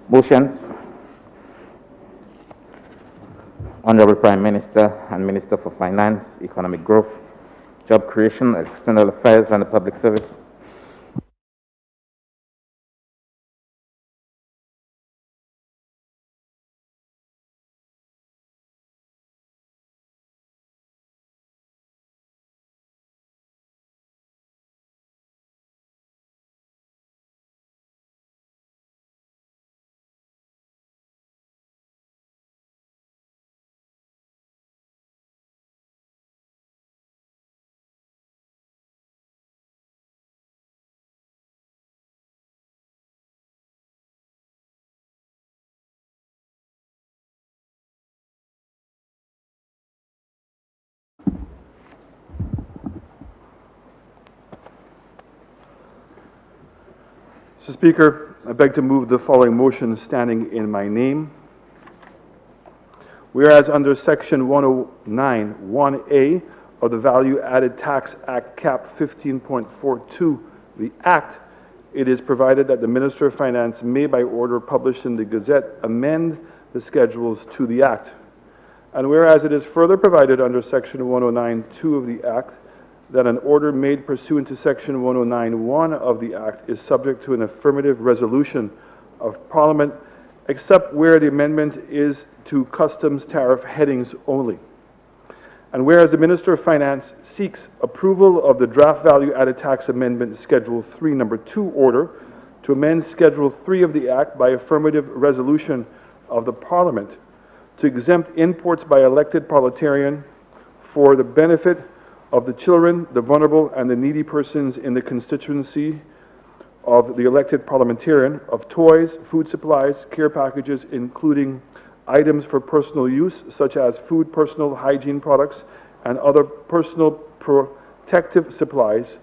Motions. Honorable Prime Minister and Minister for Finance, Economic Growth, Job Creation, External Affairs and the Public Service. Mr. Speaker, I beg to move the following motion standing in my name. Whereas under Section 109(1)A of the Value Added Tax Act, Cap 15.42, the Act, it is provided that the Minister of Finance may, by order published in the Gazette, amend the schedules to the Act. And whereas it is further provided under Section 109(2) of the Act, that an order made pursuant to Section 109(1) of the Act is subject to an affirmative resolution of Parliament, except where the amendment is to customs tariff headings only. And whereas the Minister of Finance seeks approval of the Draft Value Added Tax Amendment Schedule 3, Number 2 order to amend Schedule 3 of the Act by affirmative resolution of the Parliament to exempt imports by elected parliamentarian for the benefit of the children, the vulnerable, and the needy persons in the constituency of the elected parliamentarian, of toys, food supplies, care packages, including items for personal use, such as food, personal hygiene products, and other personal protective supplies,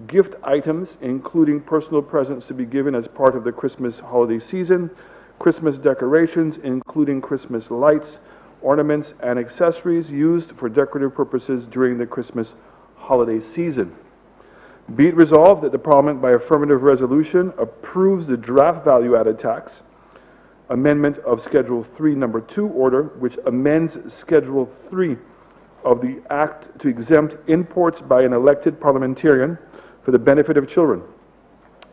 gift items, including personal presents to be given as part of the Christmas holiday season, Christmas decorations, including Christmas lights, ornaments, and accessories used for decorative purposes during the Christmas holiday season. Be it resolved that the Parliament, by affirmative resolution, approves the draft value-added tax amendment of Schedule 3, Number 2 order, which amends Schedule 3 of the Act to exempt imports by an elected parliamentarian for the benefit of children,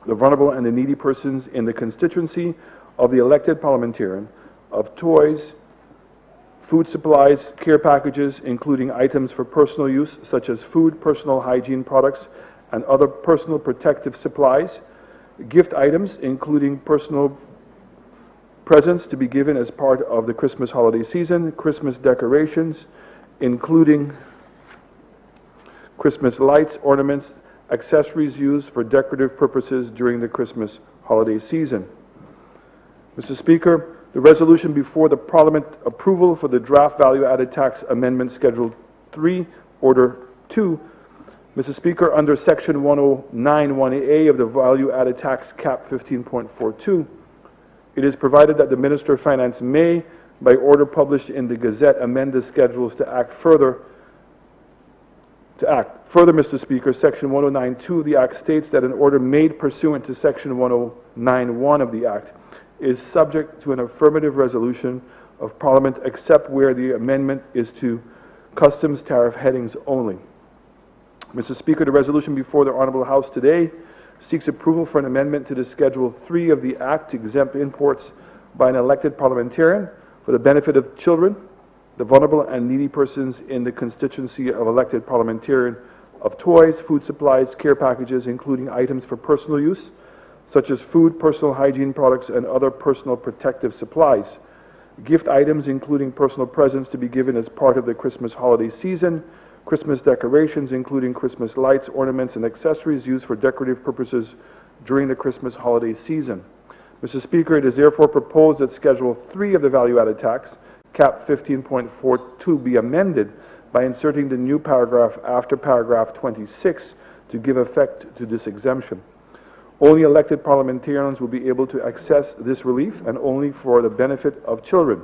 the vulnerable, and the needy persons in the constituency of the elected parliamentarian, of toys, food supplies, care packages, including items for personal use, such as food, personal hygiene products, and other personal protective supplies, gift items, including personal presents to be given as part of the Christmas holiday season, Christmas decorations, including Christmas lights, ornaments, accessories used for decorative purposes during the Christmas holiday season. Mr. Speaker, the resolution before the Parliament approval for the draft value-added tax amendment Schedule 3, Order 2. Mr. Speaker, under Section 109(1)A of the Value-Added Tax Cap 15.42, it is provided that the Minister of Finance may, by order published in the Gazette, amend the schedules to act further. Further, Mr. Speaker, Section 109(2) of the Act states that an order made pursuant to Section 109(1) of the Act is subject to an affirmative resolution of Parliament, except where the amendment is to customs tariff headings only. Mr. Speaker, the resolution before the Honourable House today seeks approval for an amendment to the Schedule 3 of the Act to exempt imports by an elected parliamentarian for the benefit of children, the vulnerable and needy persons in the constituency of elected parliamentarian, of toys, food supplies, care packages, including items for personal use, such as food, personal hygiene products, and other personal protective supplies, gift items, including personal presents to be given as part of the Christmas holiday season, Christmas decorations, including Christmas lights, ornaments, and accessories used for decorative purposes during the Christmas holiday season. Mr. Speaker, it is therefore proposed that Schedule 3 of the value-added tax, Cap 15.42, be amended by inserting the new paragraph after paragraph 26 to give effect to this exemption. Only elected parliamentarians will be able to access this relief, and only for the benefit of children,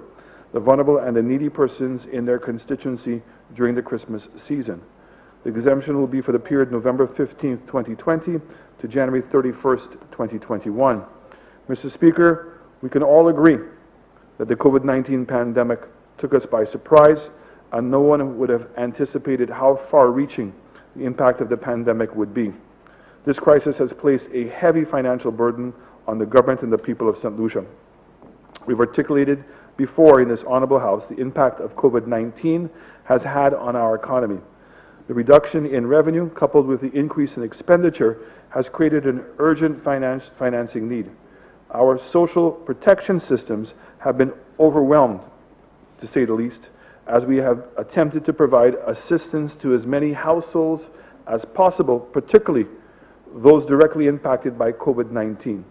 the vulnerable, and the needy persons in their constituency during the Christmas season. The exemption will be for the period November 15th, 2020 to January 31st, 2021. Mr. Speaker, We can all agree that the COVID-19 pandemic took us by surprise, and no one would have anticipated how far-reaching the impact of the pandemic would be. This crisis has placed a heavy financial burden on the government and the people of St. Lucia. We've articulated before in this Honourable House the impact of COVID-19 has had on our economy. The reduction in revenue, coupled with the increase in expenditure, has created an urgent financing need. Our social protection systems have been overwhelmed, to say the least, as we have attempted to provide assistance to as many households as possible, particularly those directly impacted by COVID-19.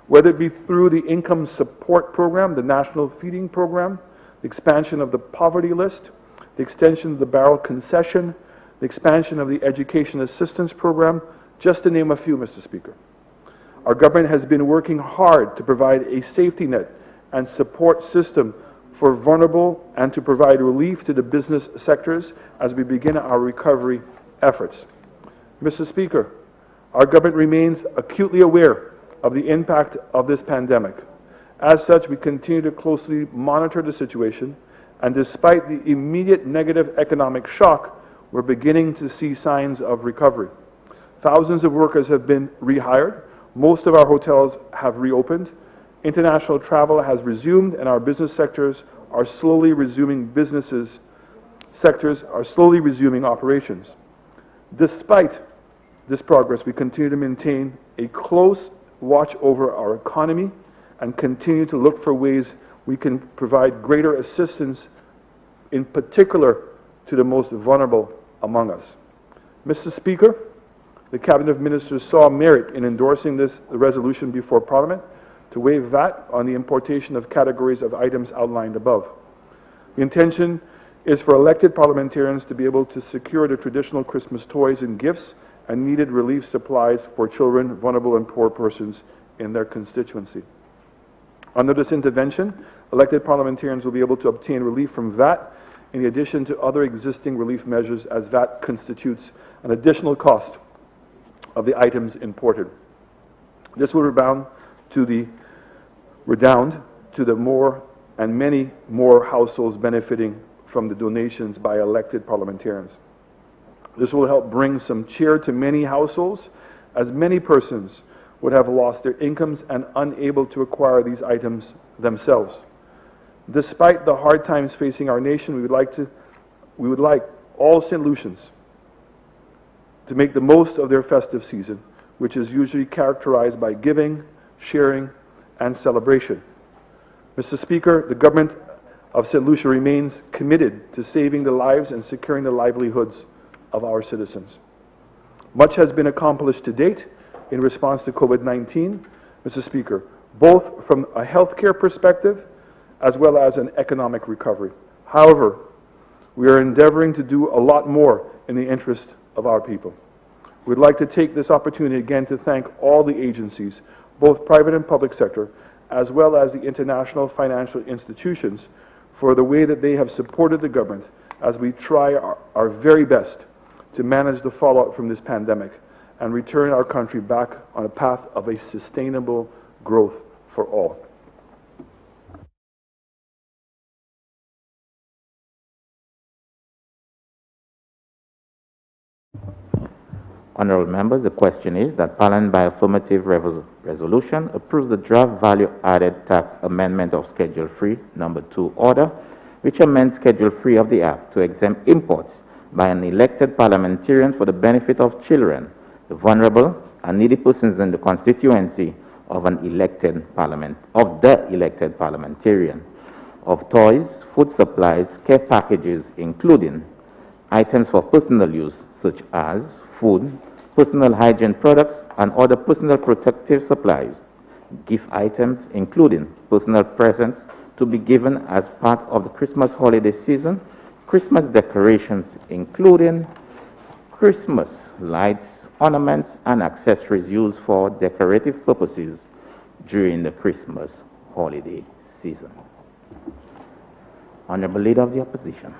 Whether it be through the Income Support Program, the National Feeding Program, the expansion of the Poverty List, the extension of the Barrel Concession, the expansion of the Education Assistance Program, just to name a few, Mr. Speaker. Our government has been working hard to provide a safety net and support system for vulnerable and to provide relief to the business sectors as we begin our recovery efforts. Mr. Speaker, our government remains acutely aware of the impact of this pandemic. As such, we continue to closely monitor the situation, and despite the immediate negative economic shock, we're beginning to see signs of recovery. Thousands of workers have been rehired. Most of our hotels have reopened. International travel has resumed, and our business sectors are slowly resuming operations. Despite this progress, we continue to maintain a close watch over our economy and continue to look for ways we can provide greater assistance, in particular to the most vulnerable among us. Mr. Speaker, the Cabinet of Ministers saw merit in endorsing this resolution before Parliament to waive VAT on the importation of categories of items outlined above. The intention is for elected parliamentarians to be able to secure the traditional Christmas toys and gifts and needed relief supplies for children, vulnerable and poor persons in their constituency. Under this intervention, elected parliamentarians will be able to obtain relief from VAT in addition to other existing relief measures, as VAT constitutes an additional cost of the items imported. This will redound to the more and many more households benefiting from the donations by elected parliamentarians. This will help bring some cheer to many households, as many persons would have lost their incomes and unable to acquire these items themselves. Despite the hard times facing our nation, we would like all St. Lucians to make the most of their festive season, which is usually characterized by giving, sharing, and celebration. Mr. Speaker, the government of St. Lucia remains committed to saving the lives and securing the livelihoods of our citizens. Much has been accomplished to date in response to COVID-19, Mr. Speaker, both from a healthcare perspective as well as an economic recovery. However, we are endeavoring to do a lot more in the interest of our people. We'd like to take this opportunity again to thank all the agencies, both private and public sector, as well as the international financial institutions, for the way that they have supported the government as we try our very best to manage the fallout from this pandemic and return our country back on a path of a sustainable growth for all. Honourable members, the question is that Parliament by affirmative resolution approves the draft value-added tax amendment of Schedule 3, Number 2 order, which amends Schedule 3 of the Act to exempt imports by an elected parliamentarian for the benefit of children, the vulnerable and needy persons in the constituency of the elected parliamentarian, of toys, food supplies, care packages, including items for personal use such as food, personal hygiene products, and other personal protective supplies, gift items, including personal presents to be given as part of the Christmas holiday season, Christmas decorations, including Christmas lights, ornaments, and accessories used for decorative purposes during the Christmas holiday season. Honorable Leader of the Opposition.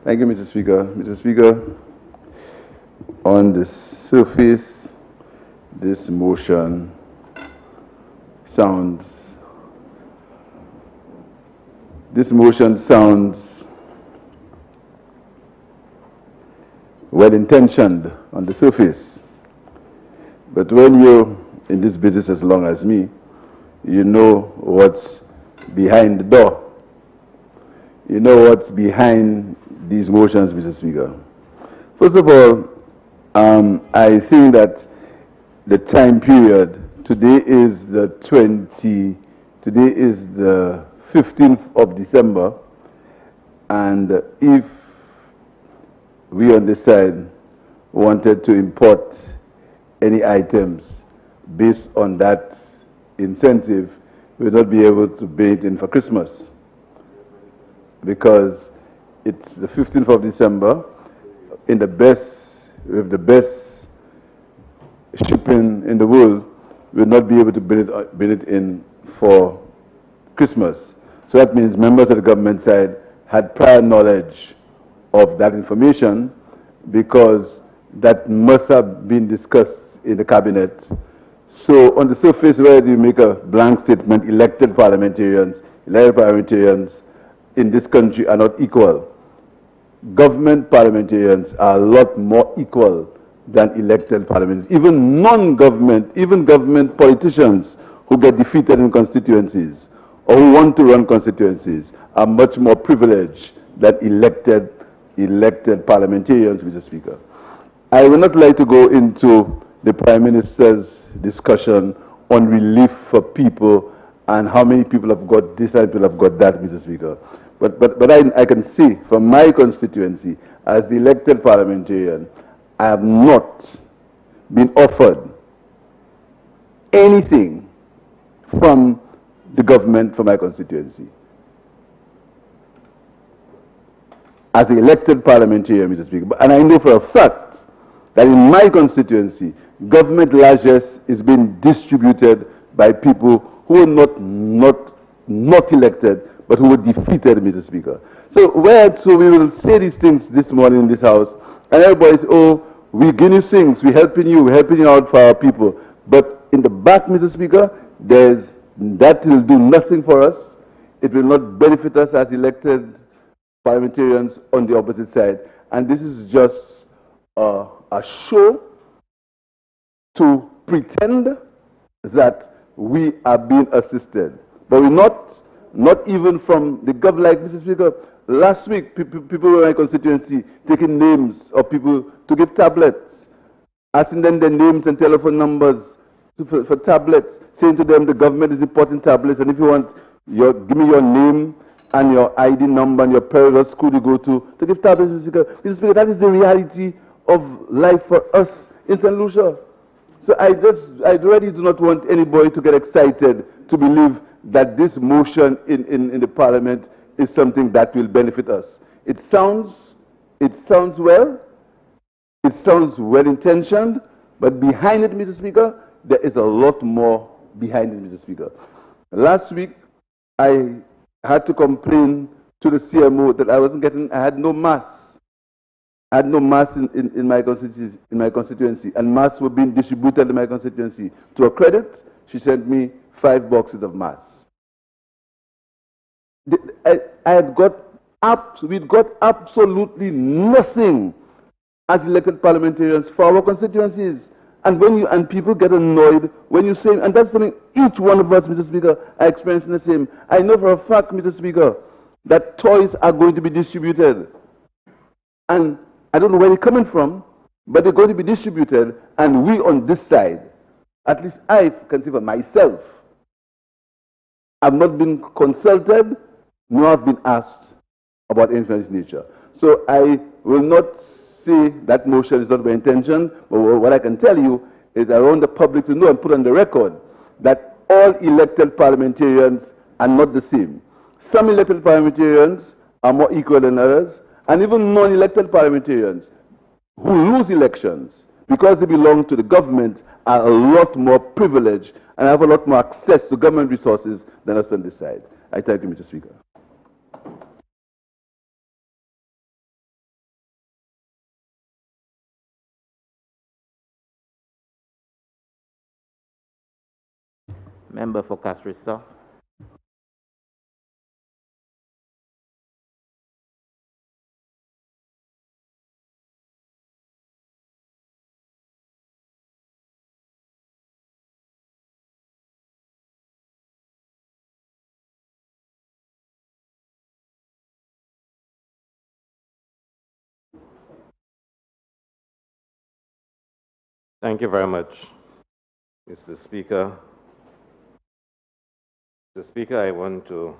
Thank you, Mr. Speaker. Mr. Speaker, on the surface, this motion sounds well-intentioned on the surface. But when you're in this business as long as me, you know what's behind the door. You know what's behind these motions, Mr. Speaker. First of all, I think that the time period, today is the 15th of December, and if we on this side wanted to import any items based on that incentive, we would not be able to pay it in for Christmas, because it's the 15th of December, with the best shipping in the world, we will not be able to bring it in for Christmas. So that means members of the government side had prior knowledge of that information, because that must have been discussed in the cabinet. So on the surface, where do you make a blank statement, elected parliamentarians in this country are not equal. Government parliamentarians are a lot more equal than elected parliamentarians. Even non-government, even government politicians who get defeated in constituencies or who want to run constituencies are much more privileged than elected parliamentarians, Mr. Speaker. I would not like to go into the Prime Minister's discussion on relief for people and how many people have got this and people have got that, Mr. Speaker. But I can see from my constituency, as the elected parliamentarian, I have not been offered anything from the government for my constituency. As an elected parliamentarian, Mr. Speaker, and I know for a fact that in my constituency, government largesse is being distributed by people who are not elected, but who were defeated, Mr. Speaker. So we will say these things this morning in this house, and everybody says, oh, we're giving you things, we're helping you out for our people. But in the back, Mr. Speaker, that will do nothing for us. It will not benefit us as elected parliamentarians on the opposite side. And this is just a show to pretend that we are being assisted. But we're not even from the government, like Mr. Speaker. Last week, people in my constituency taking names of people to give tablets, asking them their names and telephone numbers for tablets, saying to them the government is importing tablets, and if you want, give me your name and your ID number and your period of school you go to give tablets, Mr. Speaker. Mr. Speaker, that is the reality of life for us in St. Lucia. So I really do not want anybody to get excited to believe that this motion in the parliament is something that will benefit us. It sounds well, it sounds well-intentioned, but behind it, Mr. Speaker, there is a lot more behind it, Mr. Speaker. Last week, I had to complain to the CMO that I had no masks. I had no masks in my constituency, and masks were being distributed in my constituency. To her credit, she sent me 5 boxes of masks. We'd got absolutely nothing as elected parliamentarians for our constituencies. And people get annoyed when you say, and that's something each one of us, Mr. Speaker, are experiencing the same. I know for a fact, Mr. Speaker, that toys are going to be distributed. And I don't know where they're coming from, but they're going to be distributed, and we on this side, at least I can say for myself, I've not been consulted, nor have been asked about anything of this nature. So I will not say that motion is not by intention, but what I can tell you is I want the public to know and put on the record that all elected parliamentarians are not the same. Some elected parliamentarians are more equal than others, and even non-elected parliamentarians who lose elections because they belong to the government are a lot more privileged and have a lot more access to government resources than us on this side. I thank you, Mr. Speaker. Member for Castries South. Thank you very much, Mr. Speaker. Mr. Speaker, I want to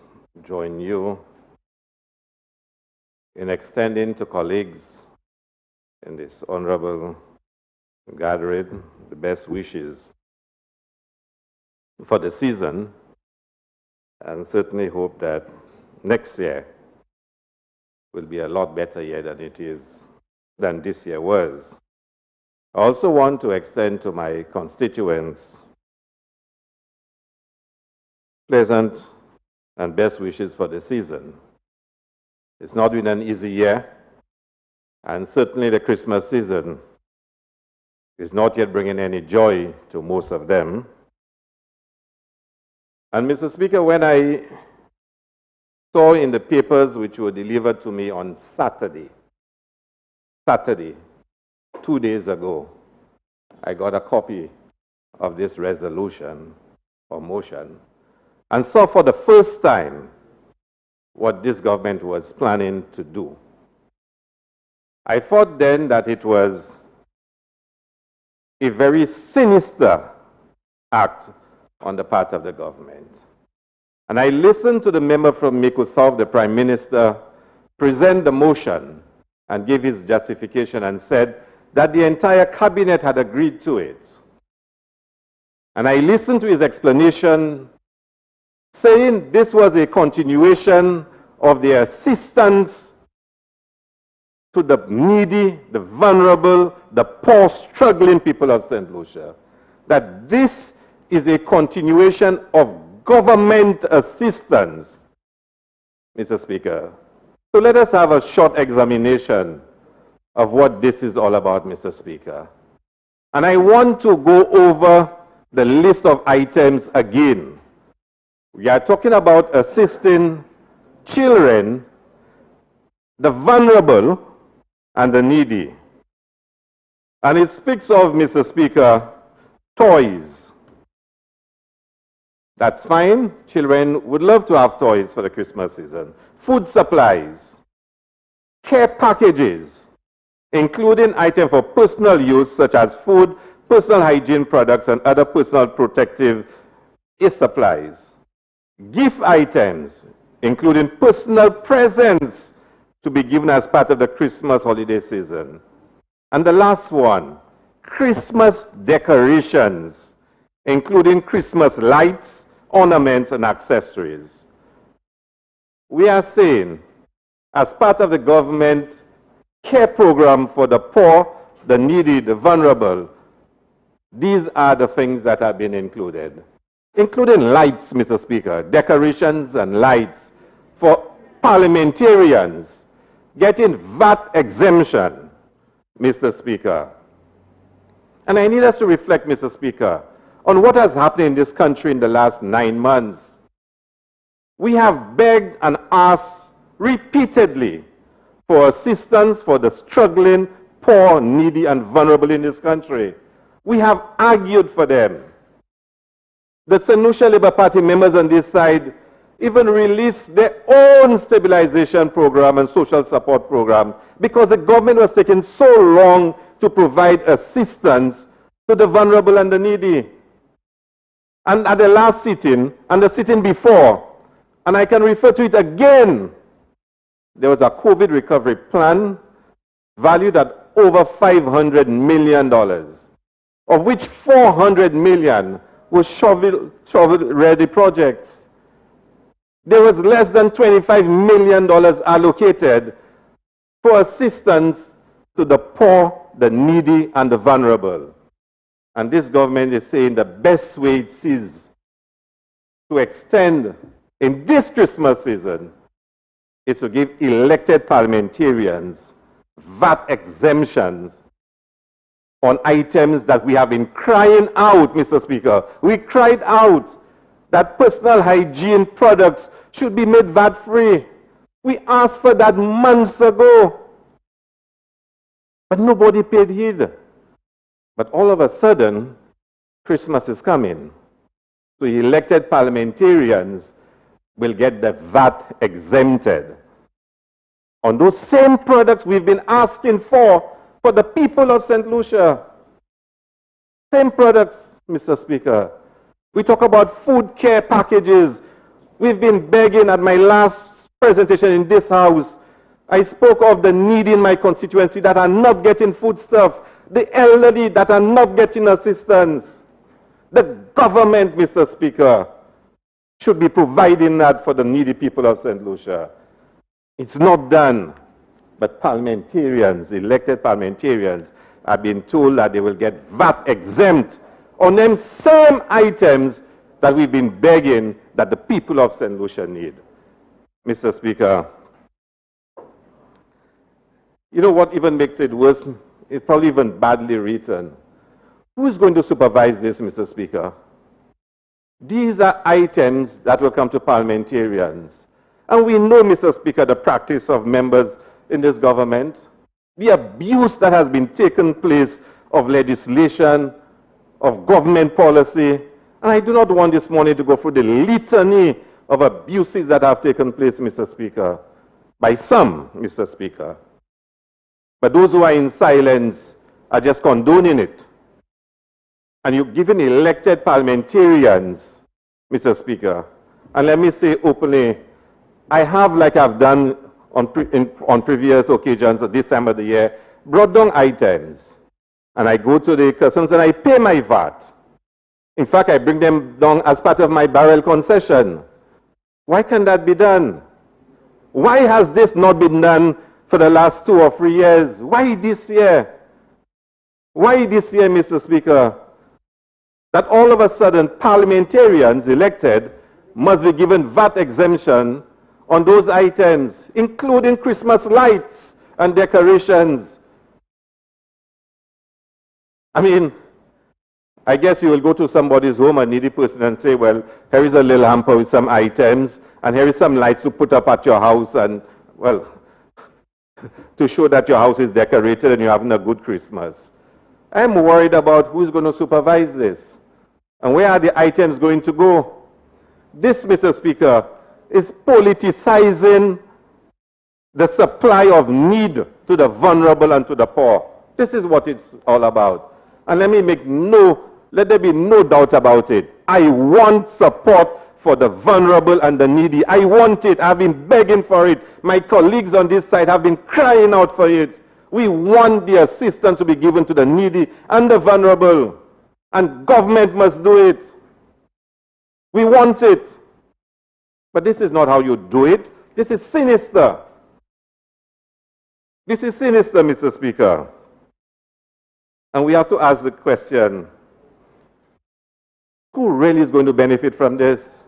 join you in extending to colleagues in this honorable gathering the best wishes for the season, and certainly hope that next year will be a lot better year than this year was. I also want to extend to my constituents pleasant and best wishes for the season. It's not been an easy year, and certainly the Christmas season is not yet bringing any joy to most of them. And Mr. Speaker, when I saw in the papers which were delivered to me on Saturday, 2 days ago, I got a copy of this resolution or motion and saw for the first time what this government was planning to do. I thought then that it was a very sinister act on the part of the government. And I listened to the member from Meko South, the Prime Minister, present the motion and give his justification and said that the entire cabinet had agreed to it. And I listened to his explanation saying this was a continuation of the assistance to the needy, the vulnerable, the poor, struggling people of St. Lucia. That this is a continuation of government assistance, Mr. Speaker. So let us have a short examination of what this is all about, Mr. Speaker. And I want to go over the list of items again. We are talking about assisting children, the vulnerable, and the needy. And it speaks of, Mr. Speaker, toys. That's fine. Children would love to have toys for the Christmas season. Food supplies, care packages, including items for personal use such as food, personal hygiene products, and other personal protective supplies. Gift items, including personal presents to be given as part of the Christmas holiday season. And the last one, Christmas decorations, including Christmas lights, ornaments, and accessories. We are saying, as part of the government care program for the poor, the needy, the vulnerable, these are the things that have been included, including lights, Mr. Speaker, decorations and lights for parliamentarians, getting VAT exemption, Mr. Speaker. And I need us to reflect, Mr. Speaker, on what has happened in this country in the last 9 months. We have begged and asked repeatedly for assistance for the struggling, poor, needy, and vulnerable in this country. We have argued for them. The St. Lucia Labour Party members on this side even released their own stabilization program and social support program because the government was taking so long to provide assistance to the vulnerable and the needy. And at the last sitting, and the sitting before, and I can refer to it again, there was a COVID recovery plan valued at over $500 million, of which $400 million was shovel-ready projects. There was less than $25 million allocated for assistance to the poor, the needy, and the vulnerable. And this government is saying the best way it sees to extend in this Christmas season is to give elected parliamentarians VAT exemptions on items that we have been crying out, Mr. Speaker. We cried out that personal hygiene products should be made VAT-free. We asked for that months ago. But nobody paid heed. But all of a sudden, Christmas is coming. So elected parliamentarians will get the VAT exempted on those same products we've been asking for the people of St. Lucia. Same products, Mr. Speaker. We talk about food care packages. We've been begging at my last presentation in this house. I spoke of the needy in my constituency that are not getting foodstuff, the elderly that are not getting assistance. The government, Mr. Speaker, should be providing that for the needy people of St. Lucia. It's not done. But parliamentarians, elected parliamentarians, have been told that they will get VAT exempt on them same items that we've been begging that the people of St. Lucia need. Mr. Speaker, you know what even makes it worse? It's probably even badly written. Who is going to supervise this, Mr. Speaker? These are items that will come to parliamentarians. And we know, Mr. Speaker, the practice of members in this government, the abuse that has been taken place of legislation, of government policy. And I do not want this morning to go through the litany of abuses that have taken place, Mr. Speaker, by some, Mr. Speaker. But those who are in silence are just condoning it. And you've given elected parliamentarians, Mr. Speaker, and let me say openly, I have, like I've done on previous occasions at this time of the year, brought down items. And I go to the customs and I pay my VAT. In fact, I bring them down as part of my barrel concession. Why can that be done? Why has this not been done for the last 2 or 3 years? Why this year? Why this year, Mr. Speaker? That all of a sudden parliamentarians elected must be given VAT exemption on those items, including Christmas lights and decorations. I mean, I guess you will go to somebody's home, a needy person, and say, well, here is a little hamper with some items, and here is some lights to put up at your house, and, well, to show that your house is decorated and you're having a good Christmas. I'm worried about who's going to supervise this, and where are the items going to go. This, Mr. Speaker, is politicizing the supply of need to the vulnerable and to the poor. This is what it's all about. And let there be no doubt about it. I want support for the vulnerable and the needy. I want it. I've been begging for it. My colleagues on this side have been crying out for it. We want the assistance to be given to the needy and the vulnerable. And government must do it. We want it. But this is not how you do it. This is sinister. This is sinister, Mr. Speaker. And we have to ask the question, who really is going to benefit from this?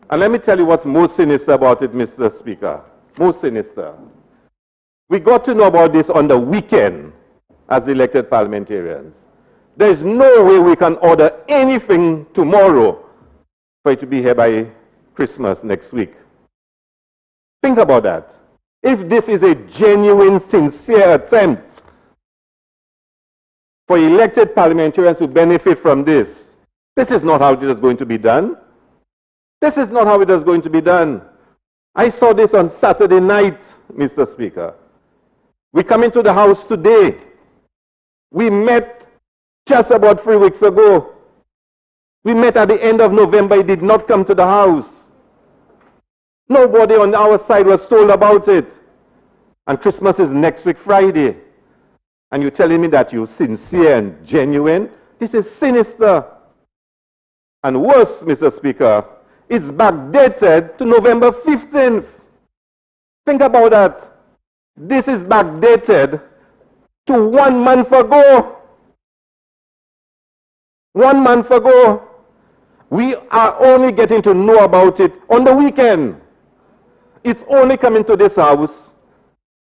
And let me tell you what's most sinister about it, Mr. Speaker. Most sinister. We got to know about this on the weekend as elected parliamentarians. There is no way we can order anything tomorrow for it to be here by Christmas next week. Think about that. If this is a genuine, sincere attempt for elected parliamentarians to benefit from this, this is not how it is going to be done. This is not how it is going to be done. I saw this on Saturday night, Mr. Speaker. We come into the House today. We met just about 3 weeks ago. We met at the end of November. He did not come to the House. Nobody on our side was told about it. And Christmas is next week, Friday. And you're telling me that you're sincere and genuine? This is sinister. And worse, Mr. Speaker, it's backdated to November 15th. Think about that. This is backdated to 1 month ago. 1 month ago. We are only getting to know about it on the weekend. It's only coming to this House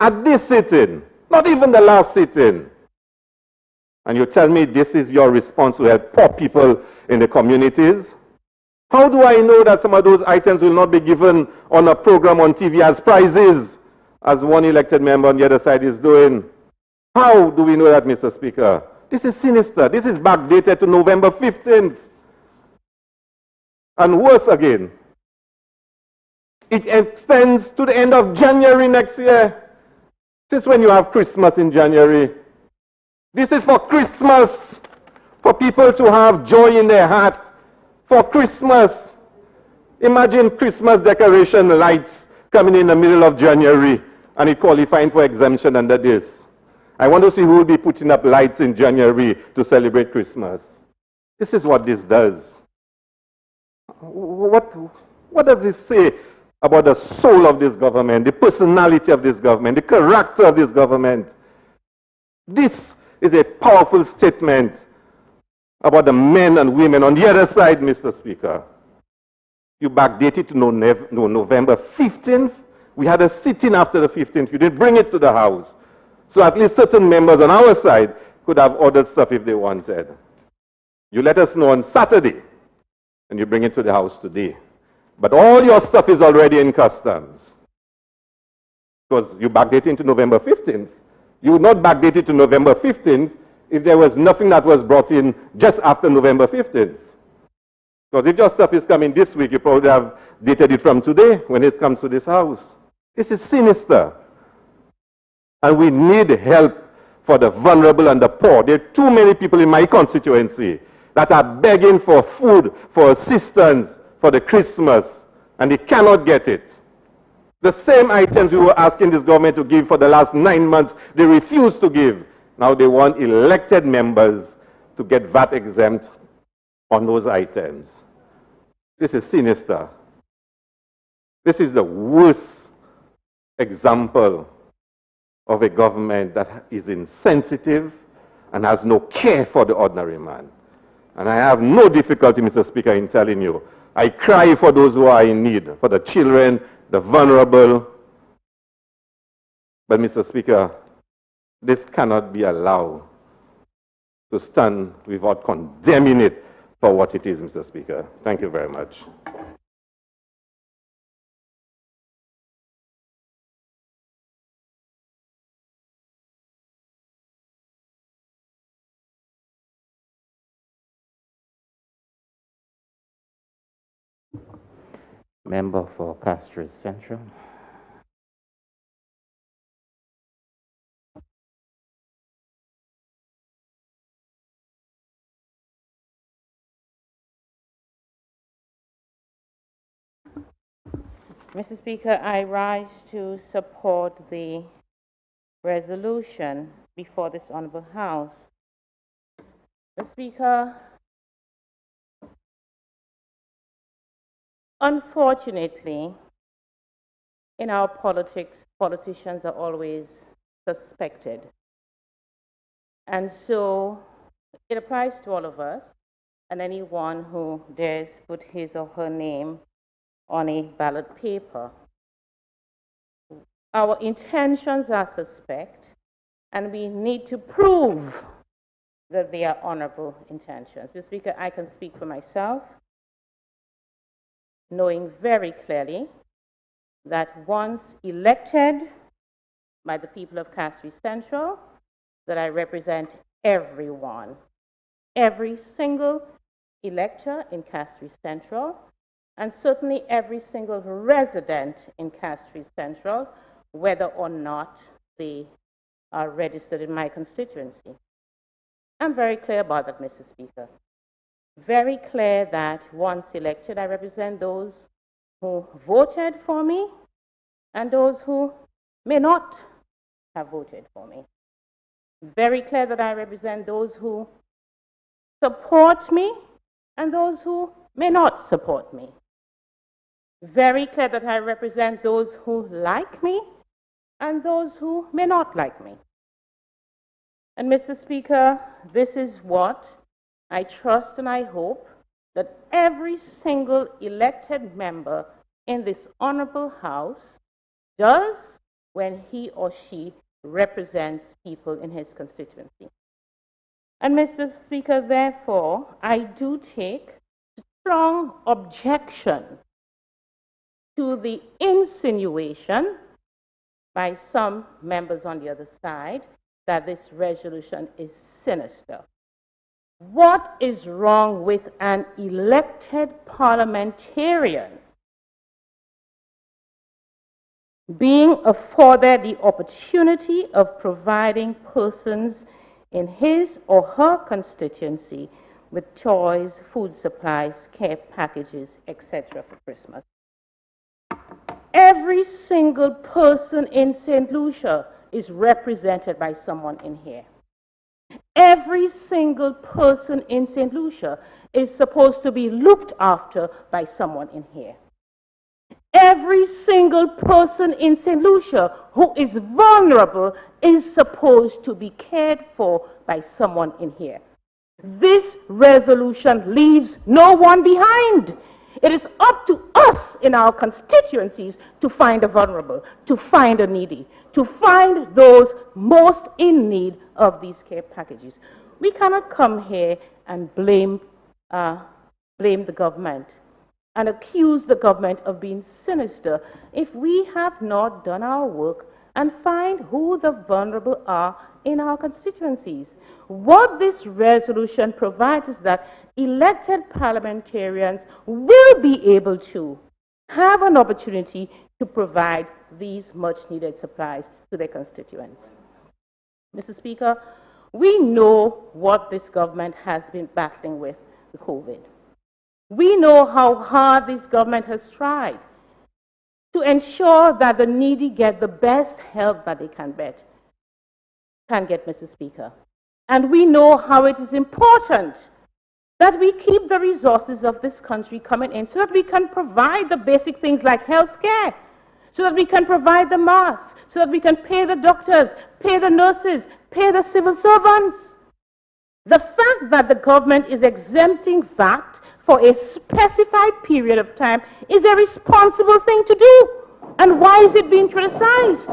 at this sitting, not even the last sitting. And you tell me this is your response to help poor people in the communities? How do I know that some of those items will not be given on a program on TV as prizes, as one elected member on the other side is doing? How do we know that, Mr. Speaker? This is sinister. This is backdated to November 15th. And worse again, it extends to the end of January next year. Since when you have Christmas in January? This is for Christmas, for people to have joy in their heart, for Christmas. Imagine Christmas decoration lights coming in the middle of January and it qualifying for exemption under this. I want to see who will be putting up lights in January to celebrate Christmas. This is what this does. What does this say about the soul of this government, the personality of this government, the character of this government? This is a powerful statement about the men and women on the other side, Mr. Speaker. You backdate it to November 15th. We had a sitting after the 15th. You didn't bring it to the House. So at least certain members on our side could have ordered stuff if they wanted. You let us know on Saturday, and you bring it to the House today. But all your stuff is already in customs. Because you backdate it to November 15th. You would not backdate it to November 15th if there was nothing that was brought in just after November 15th. Because if your stuff is coming this week, you probably have dated it from today when it comes to this House. This is sinister. And we need help for the vulnerable and the poor. There are too many people in my constituency that are begging for food, for assistance, for the Christmas, and they cannot get it. The same items we were asking this government to give for the last 9 months, they refuse to give. Now they want elected members to get VAT exempt on those items. This is sinister. This is the worst example of a government that is insensitive and has no care for the ordinary man. And I have no difficulty, Mr. Speaker, in telling you, I cry for those who are in need, for the children, the vulnerable. But, Mr. Speaker, this cannot be allowed to stand without condemning it for what it is, Mr. Speaker. Thank you very much. Member for Castries Central. Mr. Speaker, I rise to support the resolution before this Honorable House. Mr. Speaker, unfortunately, in our politics, politicians are always suspected. And so it applies to all of us and anyone who dares put his or her name on a ballot paper. Our intentions are suspect, and we need to prove that they are honorable intentions. Mr. Speaker, I can speak for myself, knowing very clearly that once elected by the people of Castries Central, that I represent everyone, every single elector in Castries Central, and certainly every single resident in Castries Central, whether or not they are registered in my constituency. I'm very clear about that, Mr. Speaker. Very clear that once elected, I represent those who voted for me and those who may not have voted for me. Very clear that I represent those who support me and those who may not support me. Very clear that I represent those who like me and those who may not like me. And Mr. Speaker, this is what I trust and I hope that every single elected member in this honorable House does when he or she represents people in his constituency. And Mr. Speaker, therefore, I do take strong objection to the insinuation by some members on the other side that this resolution is sinister. What is wrong with an elected parliamentarian being afforded the opportunity of providing persons in his or her constituency with toys, food supplies, care packages, etc. for Christmas? Every single person in St. Lucia is represented by someone in here. Every single person in St. Lucia is supposed to be looked after by someone in here. Every single person in St. Lucia who is vulnerable is supposed to be cared for by someone in here. This resolution leaves no one behind. It is up to us in our constituencies to find the vulnerable, to find the needy, to find those most in need of these care packages. We cannot come here and blame the government and accuse the government of being sinister if we have not done our work and find who the vulnerable are in our constituencies. What this resolution provides is that elected parliamentarians will be able to have an opportunity to provide these much-needed supplies to their constituents. Mr. Speaker, we know what this government has been battling with COVID. We know how hard this government has tried to ensure that the needy get the best help that they can get, Mr. Speaker. And we know how it is important that we keep the resources of this country coming in so that we can provide the basic things like health care, so that we can provide the masks, so that we can pay the doctors, pay the nurses, pay the civil servants. The fact that the government is exempting VAT for a specified period of time is a responsible thing to do. And why is it being criticized?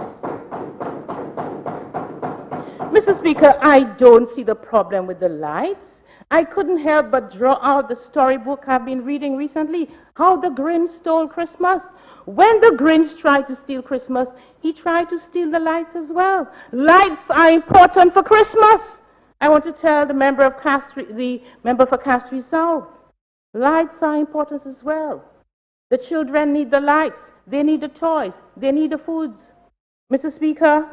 Mr. Speaker, I don't see the problem with the lights. I couldn't help but draw out the storybook I've been reading recently, How the Grinch Stole Christmas. When the Grinch tried to steal Christmas, he tried to steal the lights as well. Lights are important for Christmas. I want to tell the member for Castries South, lights are important as well. The children need the lights, they need the toys, they need the foods. Mr. Speaker,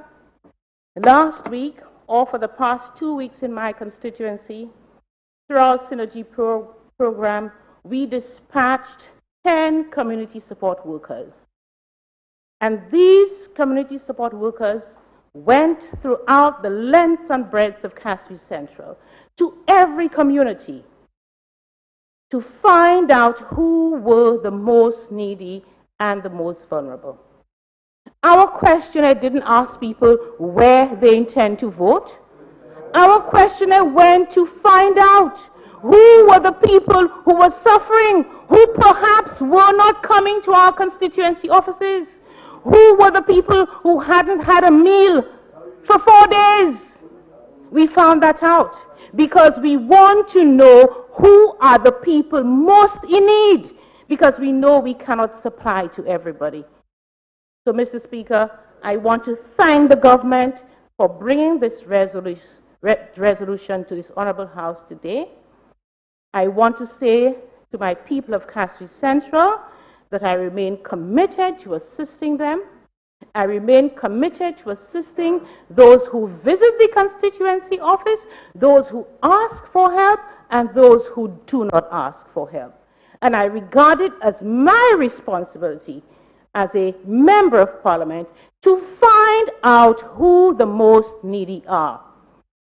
last week, or for the past 2 weeks in my constituency, through our Synergy program, we dispatched 10 community support workers. And these community support workers went throughout the lengths and breadths of Castries Central to every community to find out who were the most needy and the most vulnerable. Our questionnaire didn't ask people where they intend to vote. Our questionnaire went to find out who were the people who were suffering, who perhaps were not coming to our constituency offices, who were the people who hadn't had a meal for 4 days. We found that out because we want to know who are the people most in need, because we know we cannot supply to everybody. So, Mr. Speaker, I want to thank the government for bringing this resolution to this Honorable House today. I want to say to my people of Castries Central that I remain committed to assisting them. I remain committed to assisting those who visit the constituency office, those who ask for help, and those who do not ask for help. And I regard it as my responsibility as a member of Parliament to find out who the most needy are.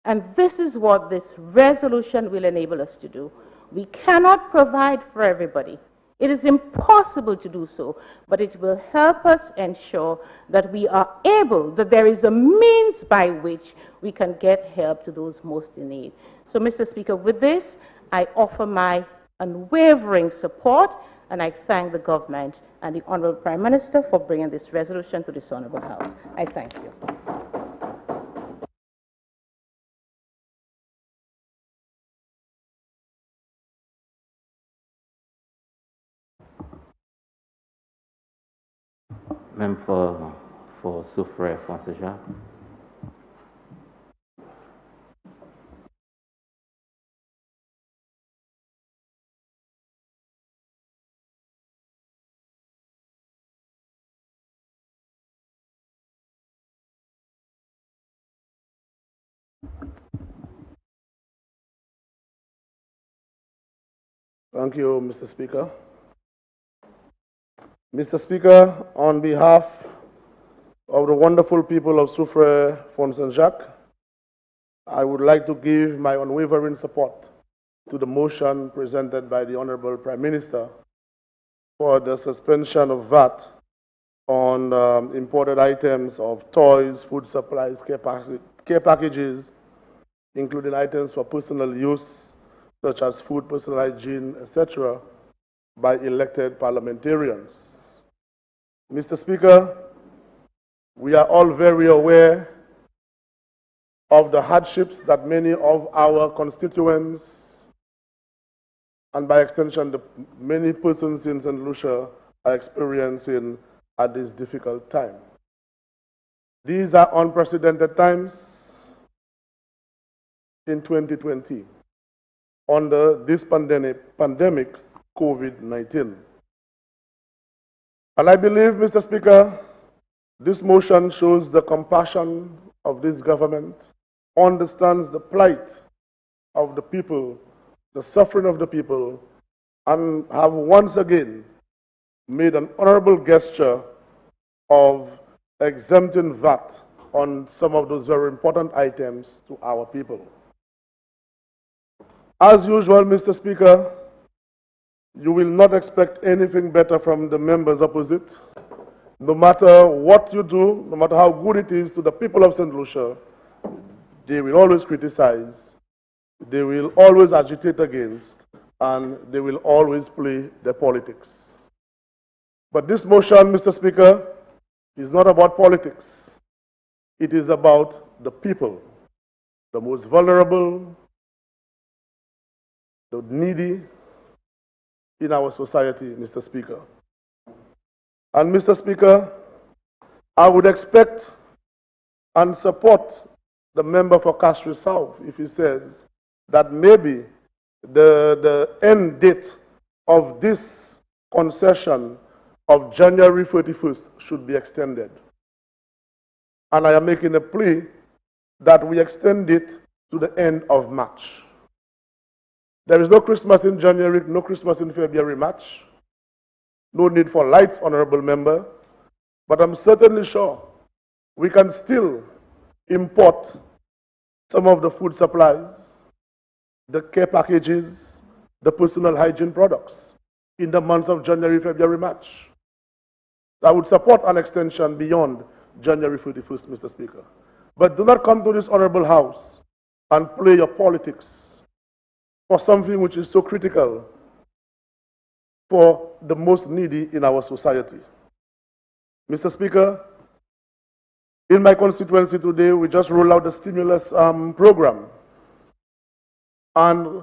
And this is what this resolution will enable us to do. We cannot provide for everybody. It is impossible to do so, but it will help us ensure that we are able, that there is a means by which we can get help to those most in need. So, Mr. Speaker, with this, I offer my unwavering support, and I thank the government and the Honorable Prime Minister for bringing this resolution to this Honorable House. I thank you. Member for Soufrière, Francis Jacques. Thank you, Mr. Speaker. Mr. Speaker, on behalf of the wonderful people of Soufrière, Fons and Jacques, I would like to give my unwavering support to the motion presented by the Honorable Prime Minister for the suspension of VAT on imported items of toys, food supplies, care packages, including items for personal use, such as food, personal hygiene, etc., by elected parliamentarians. Mr. Speaker, we are all very aware of the hardships that many of our constituents, and by extension, the many persons in St. Lucia are experiencing at this difficult time. These are unprecedented times in 2020 under this pandemic COVID-19. And I believe, Mr. Speaker, this motion shows the compassion of this government, understands the plight of the people, the suffering of the people, and have once again made an honorable gesture of exempting VAT on some of those very important items to our people. As usual, Mr. Speaker, you will not expect anything better from the members opposite. No matter what you do, no matter how good it is to the people of St. Lucia, they will always criticize, they will always agitate against, and they will always play their politics. But this motion, Mr. Speaker, is not about politics. It is about the people, the most vulnerable, the needy in our society, Mr. Speaker. And Mr. Speaker, I would expect and support the member for Castries South if he says that maybe the end date of this concession of January 31st should be extended. And I am making a plea that we extend it to the end of March. There is no Christmas in January, no Christmas in February, March. No need for lights, honorable member. But I'm certainly sure we can still import some of the food supplies, the care packages, the personal hygiene products in the months of January, February, March. I would support an extension beyond January 31st, Mr. Speaker. But do not come to this honorable house and play your politics for something which is so critical for the most needy in our society. Mr. Speaker, in my constituency today, we just rolled out the stimulus program. And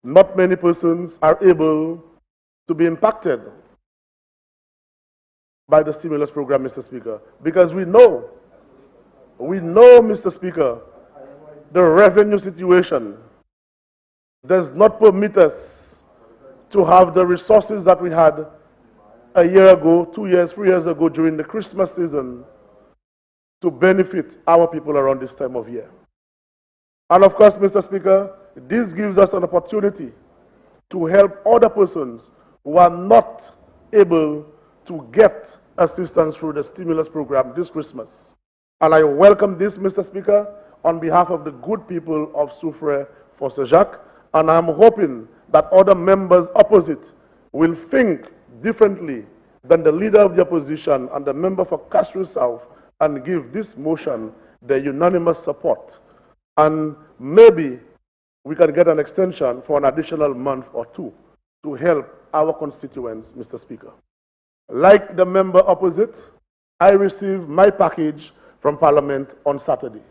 not many persons are able to be impacted by the stimulus program, Mr. Speaker, because we know, Mr. Speaker, the revenue situation does not permit us to have the resources that we had a year ago, 2 years, 3 years ago during the Christmas season to benefit our people around this time of year. And of course, Mr. Speaker, this gives us an opportunity to help other persons who are not able to get assistance through the stimulus program this Christmas. And I welcome this, Mr. Speaker, on behalf of the good people of Soufrière for Jacques. And I'm hoping that other members opposite will think differently than the leader of the opposition and the member for Castries South and give this motion the unanimous support. And maybe we can get an extension for an additional month or two to help our constituents, Mr. Speaker. Like the member opposite, I received my package from Parliament on Saturday.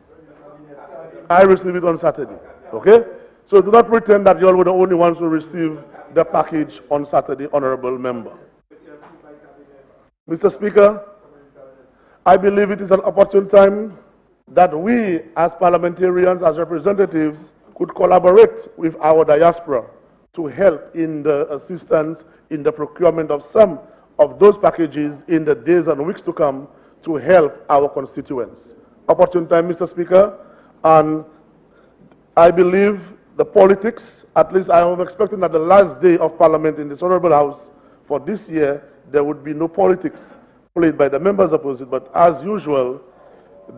I received it on Saturday, okay? So do not pretend that you all were the only ones who received the package on Saturday, honorable member. Mr. Speaker, I believe it is an opportune time that we as parliamentarians, as representatives, could collaborate with our diaspora to help in the assistance in the procurement of some of those packages in the days and weeks to come to help our constituents. Opportune time, Mr. Speaker, and I believe the politics, at least I am expecting that the last day of Parliament in this Honorable House for this year, there would be no politics played by the members opposite, but as usual,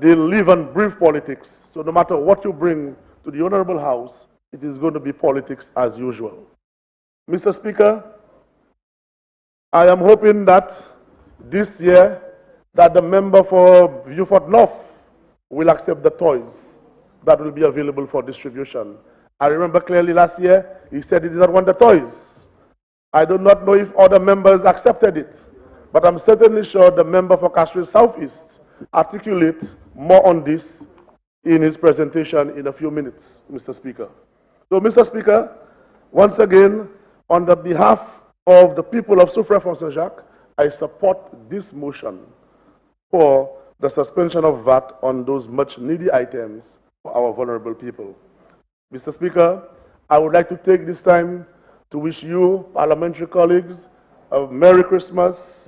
they live and breathe politics. So no matter what you bring to the Honorable House, it is going to be politics as usual. Mr. Speaker, I am hoping that this year that the member for Beaufort North will accept the toys that will be available for distribution. I remember clearly last year, he said he did not want the toys. I do not know if other members accepted it, but I'm certainly sure the member for Castries Southeast articulate more on this in his presentation in a few minutes, Mr. Speaker. So, Mr. Speaker, once again, on the behalf of the people of Soufrière Fonsac, I support this motion for the suspension of VAT on those much needy items for our vulnerable people. Mr. Speaker, I would like to take this time to wish you, parliamentary colleagues, a Merry Christmas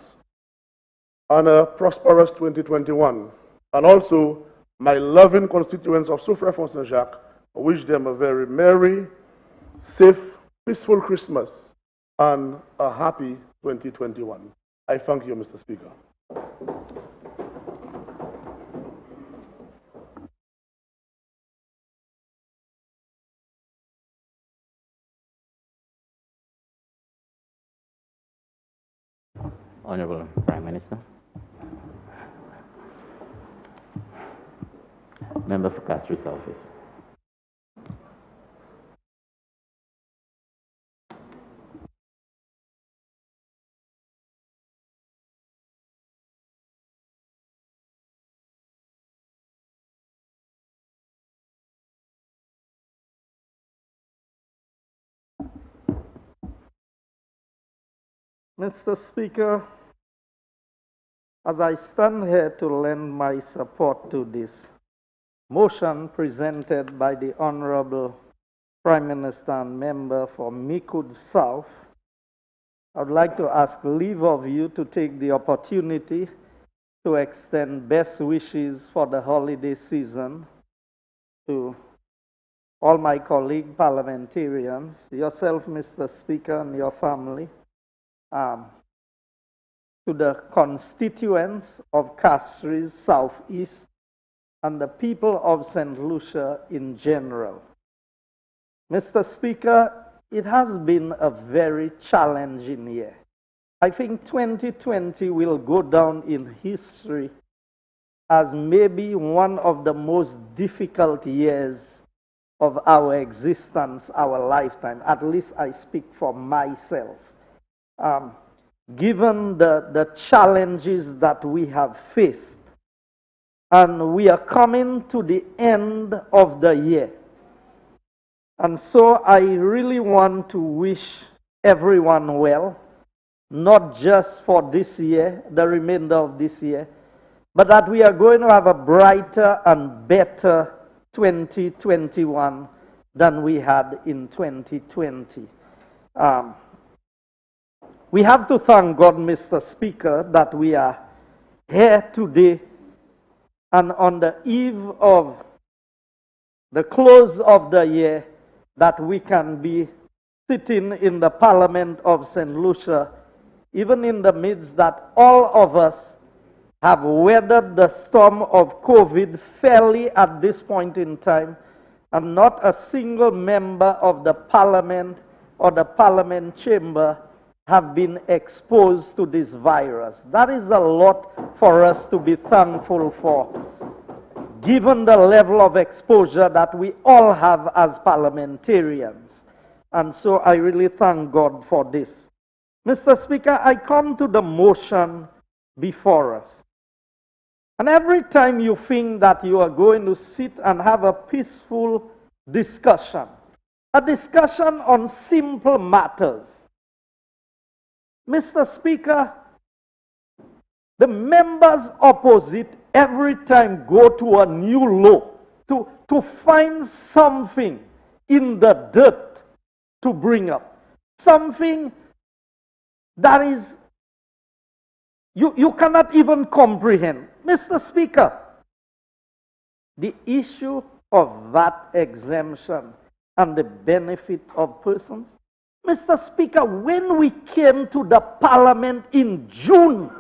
and a prosperous 2021. And also, my loving constituents of Soufrière Fonsac, I wish them a very merry, safe, peaceful Christmas and a happy 2021. I thank you, Mr. Speaker. Honorable Prime Minister. Member for Castries Southeast. Mr. Speaker, as I stand here to lend my support to this motion presented by the Honorable Prime Minister and member for Micoud South, I would like to ask leave of you to take the opportunity to extend best wishes for the holiday season to all my colleague parliamentarians, yourself, Mr. Speaker, and your family, to the constituents of Castries Southeast and the people of St. Lucia in general. Mr. Speaker, it has been a very challenging year. I think 2020 will go down in history as maybe one of the most difficult years of our existence, our lifetime. At least I speak for myself. Given the challenges that we have faced, and we are coming to the end of the year. And so I really want to wish everyone well, not just for this year, the remainder of this year, but that we are going to have a brighter and better 2021 than we had in 2020. We have to thank God, Mr. Speaker, that we are here today and on the eve of the close of the year, that we can be sitting in the Parliament of St. Lucia, even in the midst that all of us have weathered the storm of COVID fairly at this point in time, and not a single member of the Parliament or the Parliament chamber have been exposed to this virus. That is a lot for us to be thankful for, given the level of exposure that we all have as parliamentarians. And so I really thank God for this. Mr. Speaker, I come to the motion before us. And every time you think that you are going to sit and have a peaceful discussion, a discussion on simple matters, Mr. Speaker, The members opposite every time go to a new law to find something in the dirt to bring up. Something that is, you cannot even comprehend. Mr. Speaker, the issue of VAT exemption and the benefit of persons. Mr. Speaker, when we came to the Parliament in June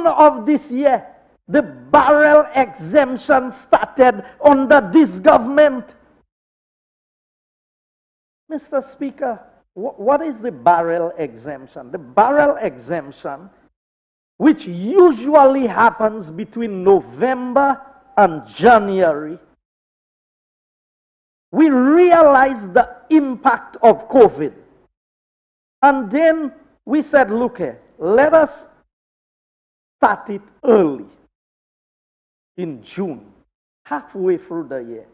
of this year, the barrel exemption started under this government. Mr. Speaker, what is the barrel exemption? The barrel exemption, which usually happens between November and January, we realized the impact of COVID. And then we said, look here, let us start it early in June, halfway through the year.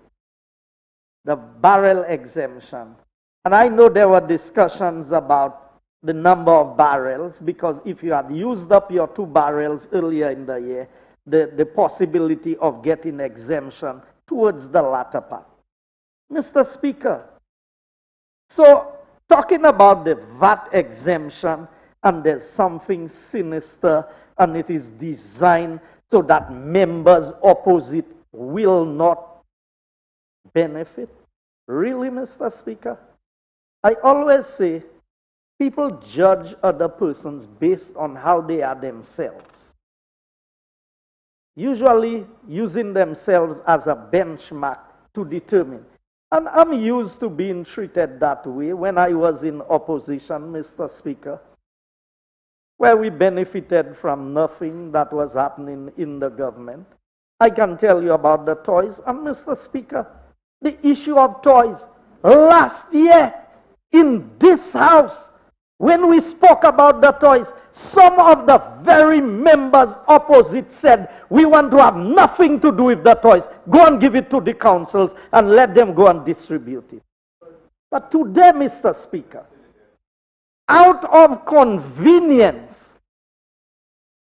The barrel exemption. And I know there were discussions about the number of barrels, because if you had used up your 2 barrels earlier in the year, the possibility of getting exemption towards the latter part. Mr. Speaker, so talking about the VAT exemption, and there's something sinister, and it is designed so that members opposite will not benefit. Really, Mr. Speaker? I always say, people judge other persons based on how they are themselves. Usually using themselves as a benchmark to determine. And I'm used to being treated that way when I was in opposition, Mr. Speaker, where we benefited from nothing that was happening in the government. I can tell you about the toys. And Mr. Speaker, the issue of toys, last year in this house, when we spoke about the toys, some of the very members opposite said, we want to have nothing to do with the toys. Go and give it to the councils and let them go and distribute it. But today, Mr. Speaker, out of convenience,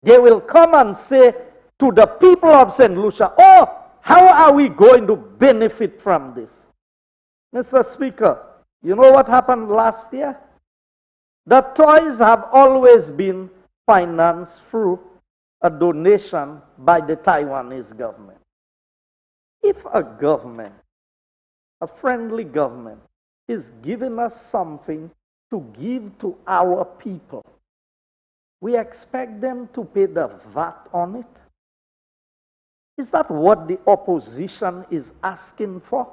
they will come and say to the people of St. Lucia, oh, how are we going to benefit from this? Mr. Speaker, you know what happened last year? The toys have always been financed through a donation by the Taiwanese government. If a government, a friendly government, is giving us something to give to our people, we expect them to pay the VAT on it? Is that what the opposition is asking for?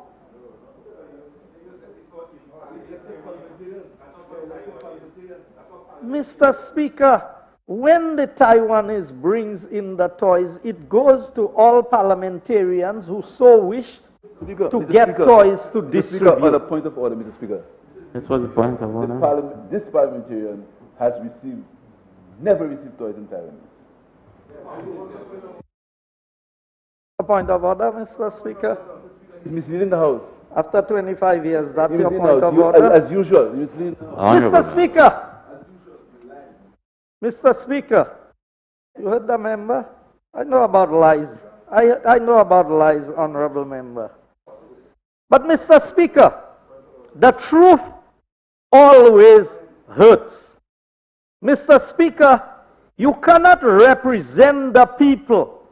Mr. Speaker, when the Taiwanese brings in the toys, it goes to all parliamentarians who so wish to get toys to distribute. On a point of order, Mr. Speaker. This was the point of order. This parliamentarian has never received toys in Taiwan. A point of order, Mr. Speaker. He's misleading the House. After 25 years, that's your Misleading point the of House. order? As usual, you're misleading the House. Mr. Speaker, Mr. Speaker, you heard the member? I know about lies. I know about lies, honorable member. But Mr. Speaker, the truth always hurts. Mr. Speaker, you cannot represent the people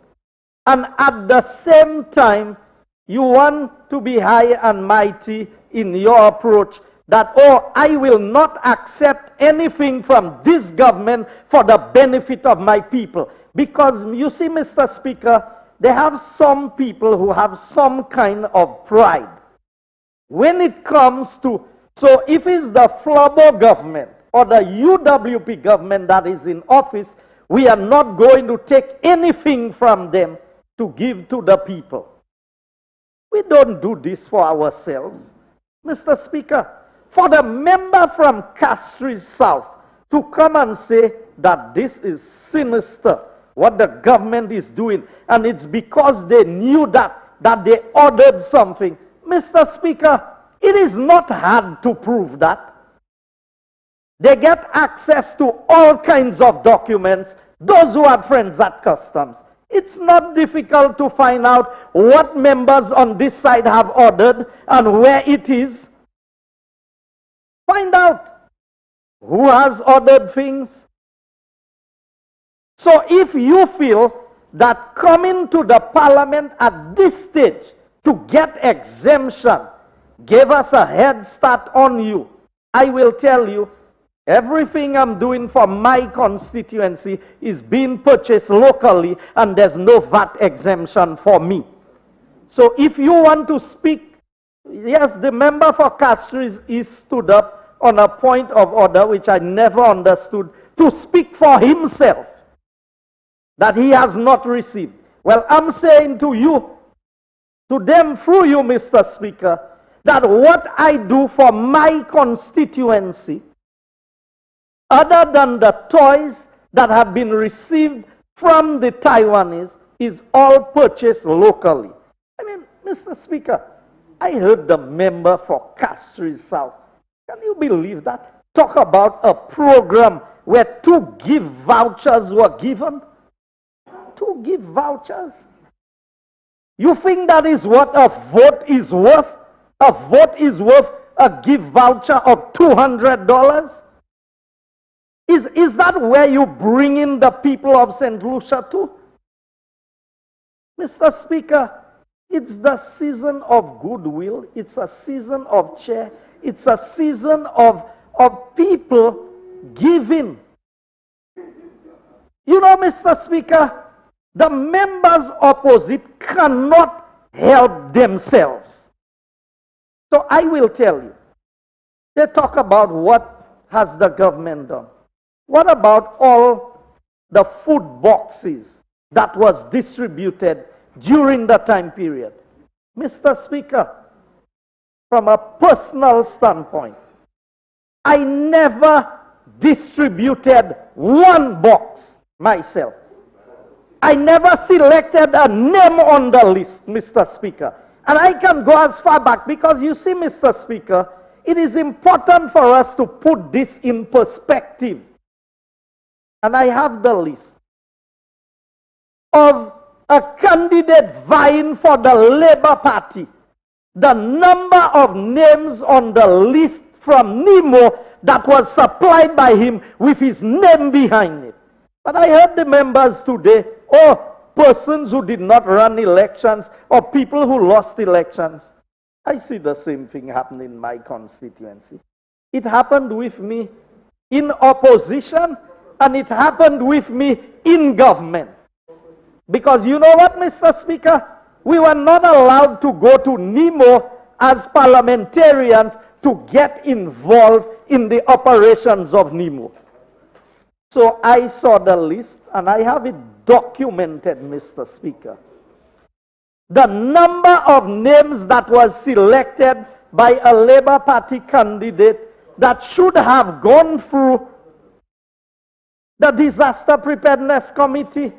and at the same time you want to be high and mighty in your approach that, oh, I will not accept anything from this government for the benefit of my people. Because you see, Mr. Speaker, they have some people who have some kind of pride. When it comes to, so if it's the Flabo government or the UWP government that is in office, we are not going to take anything from them to give to the people. We don't do this for ourselves. Mr. Speaker, for the member from Castries South to come and say that this is sinister, what the government is doing, and it's because they knew that they ordered something. Mr. Speaker, it is not hard to prove that. They get access to all kinds of documents, those who have friends at customs. It's not difficult to find out what members on this side have ordered and where it is. Find out who has ordered things. So if you feel that coming to the parliament at this stage to get exemption gave us a head start on you, I will tell you, everything I'm doing for my constituency is being purchased locally and there's no VAT exemption for me. So if you want to speak, yes, the member for Castries East stood up on a point of order which I never understood, to speak for himself that he has not received. Well, I'm saying to you, to them through you, Mr. Speaker, that what I do for my constituency, other than the toys that have been received from the Taiwanese, is all purchased locally. I mean, Mr. Speaker, I heard the member for Castries South. Can you believe that? Talk about a program where 2 gift vouchers were given. 2 gift vouchers. You think that is what a vote is worth? A vote is worth a gift voucher of $200? Is that where you bring in the people of St. Lucia to? Mr. Speaker, it's the season of goodwill. It's a season of cheer. It's a season of people giving. You know, Mr. Speaker, the members opposite cannot help themselves. So I will tell you, they talk about what has the government done. What about all the food boxes that was distributed during the time period? Mr. Speaker, from a personal standpoint, I never distributed 1 box myself. I never selected a name on the list, Mr. Speaker. And I can go as far back because you see, Mr. Speaker, it is important for us to put this in perspective. And I have the list of a candidate vying for the Labour Party. The number of names on the list from Nemo that was supplied by him with his name behind it. But I heard the members today, persons who did not run elections or people who lost elections. I see the same thing happen in my constituency. It happened with me in opposition and it happened with me in government. Because you know what, Mr. Speaker? We were not allowed to go to Nemo as parliamentarians to get involved in the operations of Nemo. So I saw the list and I have it documented, Mr. Speaker. The number of names that was selected by a Labour Party candidate that should have gone through the Disaster Preparedness Committee.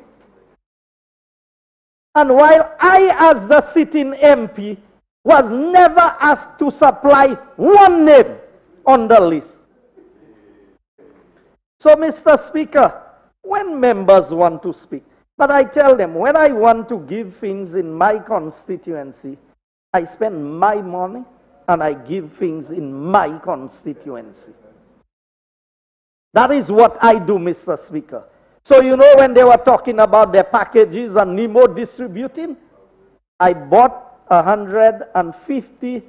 And while I, as the sitting MP, was never asked to supply 1 name on the list. So, Mr. Speaker, when members want to speak, but I tell them, when I want to give things in my constituency, I spend my money and I give things in my constituency. That is what I do, Mr. Speaker. So, you know, when they were talking about their packages and Nemo distributing, I bought 150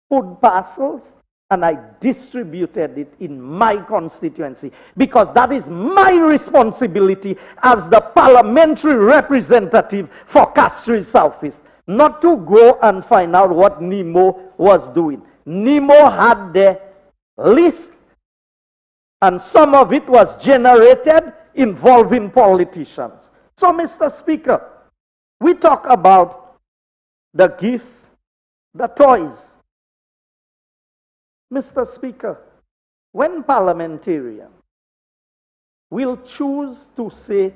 food parcels and I distributed it in my constituency because that is my responsibility as the parliamentary representative for Castries Southeast, not to go and find out what Nemo was doing. Nemo had their list and some of it was generated involving politicians. So, Mr. Speaker, we talk about the gifts, the toys. Mr. Speaker, when parliamentarians will choose to say,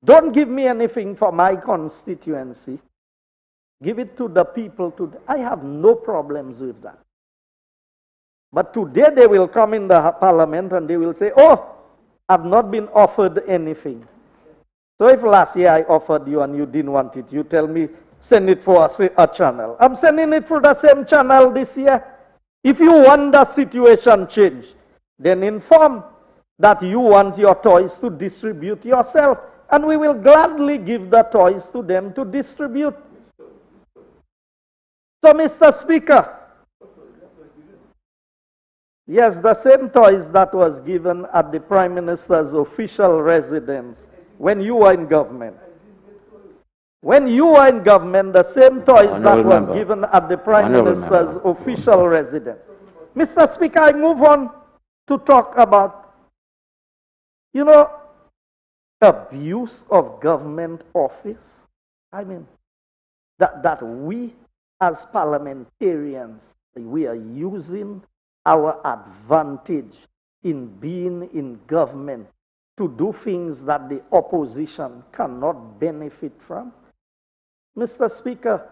don't give me anything for my constituency, give it to the people, I have no problems with that. But today they will come in the parliament and they will say, oh, I've not been offered anything. So if last year I offered you and you didn't want it, you tell me, send it for a channel. I'm sending it for the same channel this year. If you want the situation changed, then inform that you want your toys to distribute yourself. And we will gladly give the toys to them to distribute. So, Mr. Speaker, yes, the same toys that was given at the Prime Minister's official residence when you were in government. When you were in government, the same toys that was given at the Prime Minister's official residence. Mr. Speaker, I move on to talk about, you know, abuse of government office. I mean, that we as parliamentarians, we are using our advantage in being in government to do things that the opposition cannot benefit from. Mr. Speaker,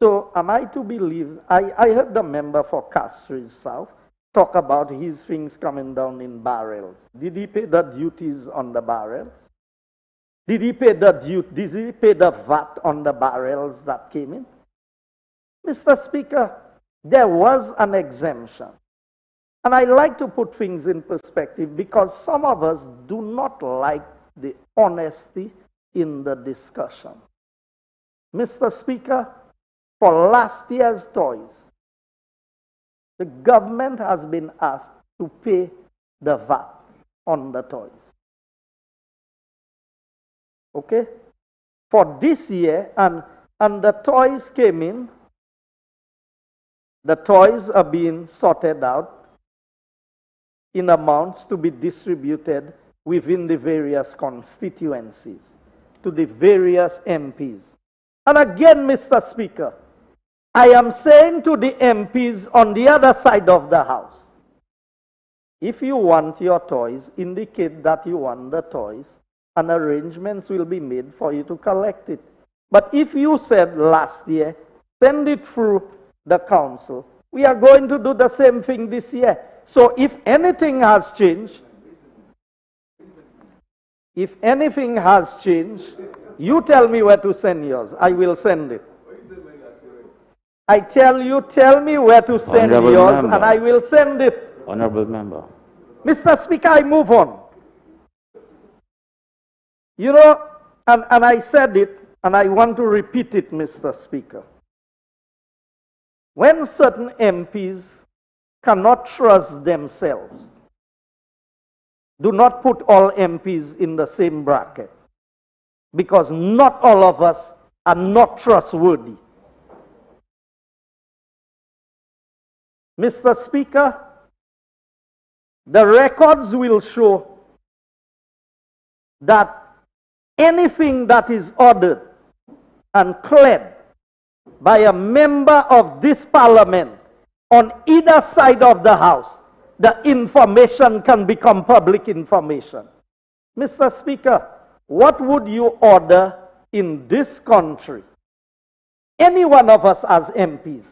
so am I to believe, I heard the member for Castries South talk about his things coming down in barrels. Did he pay the duties on the barrels? Did he pay the VAT on the barrels that came in? Mr. Speaker, there was an exemption. And I like to put things in perspective because some of us do not like the honesty in the discussion. Mr. Speaker, for last year's toys, the government has been asked to pay the VAT on the toys. Okay? For this year, and the toys came in, the toys are being sorted out in amounts to be distributed within the various constituencies, to the various MPs. And again, Mr. Speaker, I am saying to the MPs on the other side of the house, if you want your toys, indicate that you want the toys, and arrangements will be made for you to collect it. But if you said last year, send it through the council, we are going to do the same thing this year. So if anything has changed, you tell me where to send yours. I will send it. I tell you, tell me where to send yours, and I will send it. Honorable Member. Mr. Speaker, I move on. You know, and I said it, and I want to repeat it, Mr. Speaker. When certain MPs cannot trust themselves, do not put all MPs in the same bracket, because not all of us are not trustworthy. Mr. Speaker, the records will show that anything that is ordered and cleared by a member of this parliament on either side of the house, the information can become public information. Mr. Speaker, what would you order in this country? Any one of us as MPs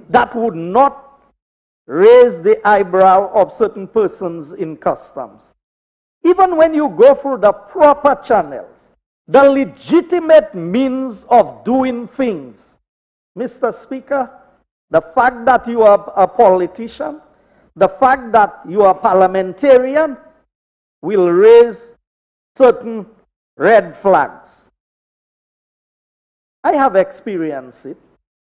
that would not raise the eyebrow of certain persons in customs. Even when you go through the proper channels, the legitimate means of doing things. Mr. Speaker, the fact that you are a politician, the fact that you are parliamentarian will raise certain red flags. I have experienced it,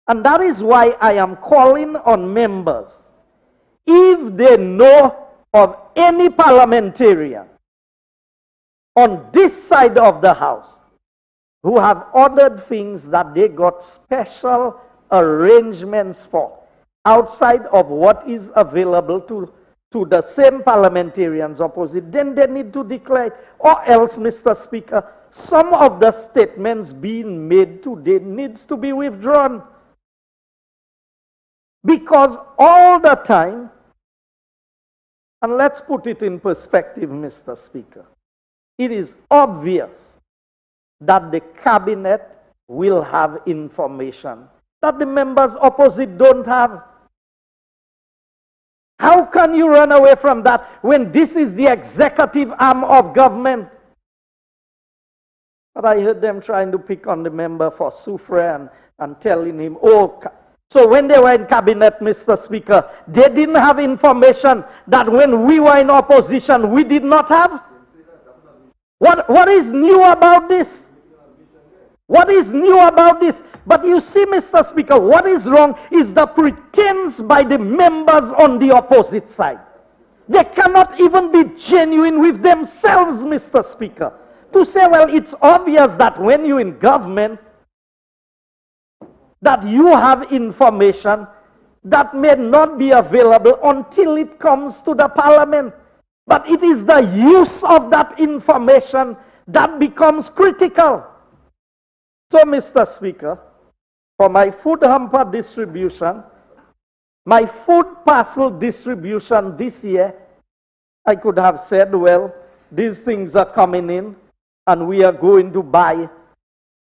and that is why I am calling on members. If they know of any parliamentarian on this side of the house who have ordered things that they got special arrangements for outside of what is available to the same parliamentarians opposite, then they need to declare it. Or else, Mr. Speaker, some of the statements being made today needs to be withdrawn. Because all the time, and let's put it in perspective, Mr. Speaker, it is obvious that the cabinet will have information that the members opposite don't have. How can you run away from that when this is the executive arm of government? But I heard them trying to pick on the member for Soufre and telling him, oh, so when they were in cabinet, Mr. Speaker, they didn't have information that when we were in opposition, we did not have? What is new about this? What is new about this? But you see, Mr. Speaker, what is wrong is the pretense by the members on the opposite side. They cannot even be genuine with themselves, Mr. Speaker, to say, well, it's obvious that when you're in government, that you have information that may not be available until it comes to the parliament. But it is the use of that information that becomes critical. So, Mr. Speaker, for my food hamper distribution, my food parcel distribution this year, I could have said, well, these things are coming in and we are going to buy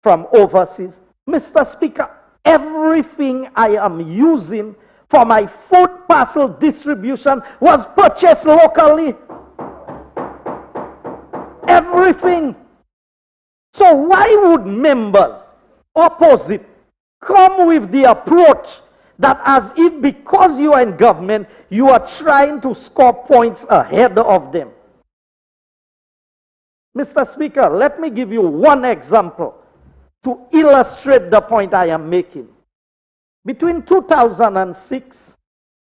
from overseas. Mr. Speaker, everything I am using for my food parcel distribution was purchased locally. Everything. So why would members opposite come with the approach that as if because you are in government, you are trying to score points ahead of them? Mr. Speaker, let me give you one example to illustrate the point I am making. Between 2006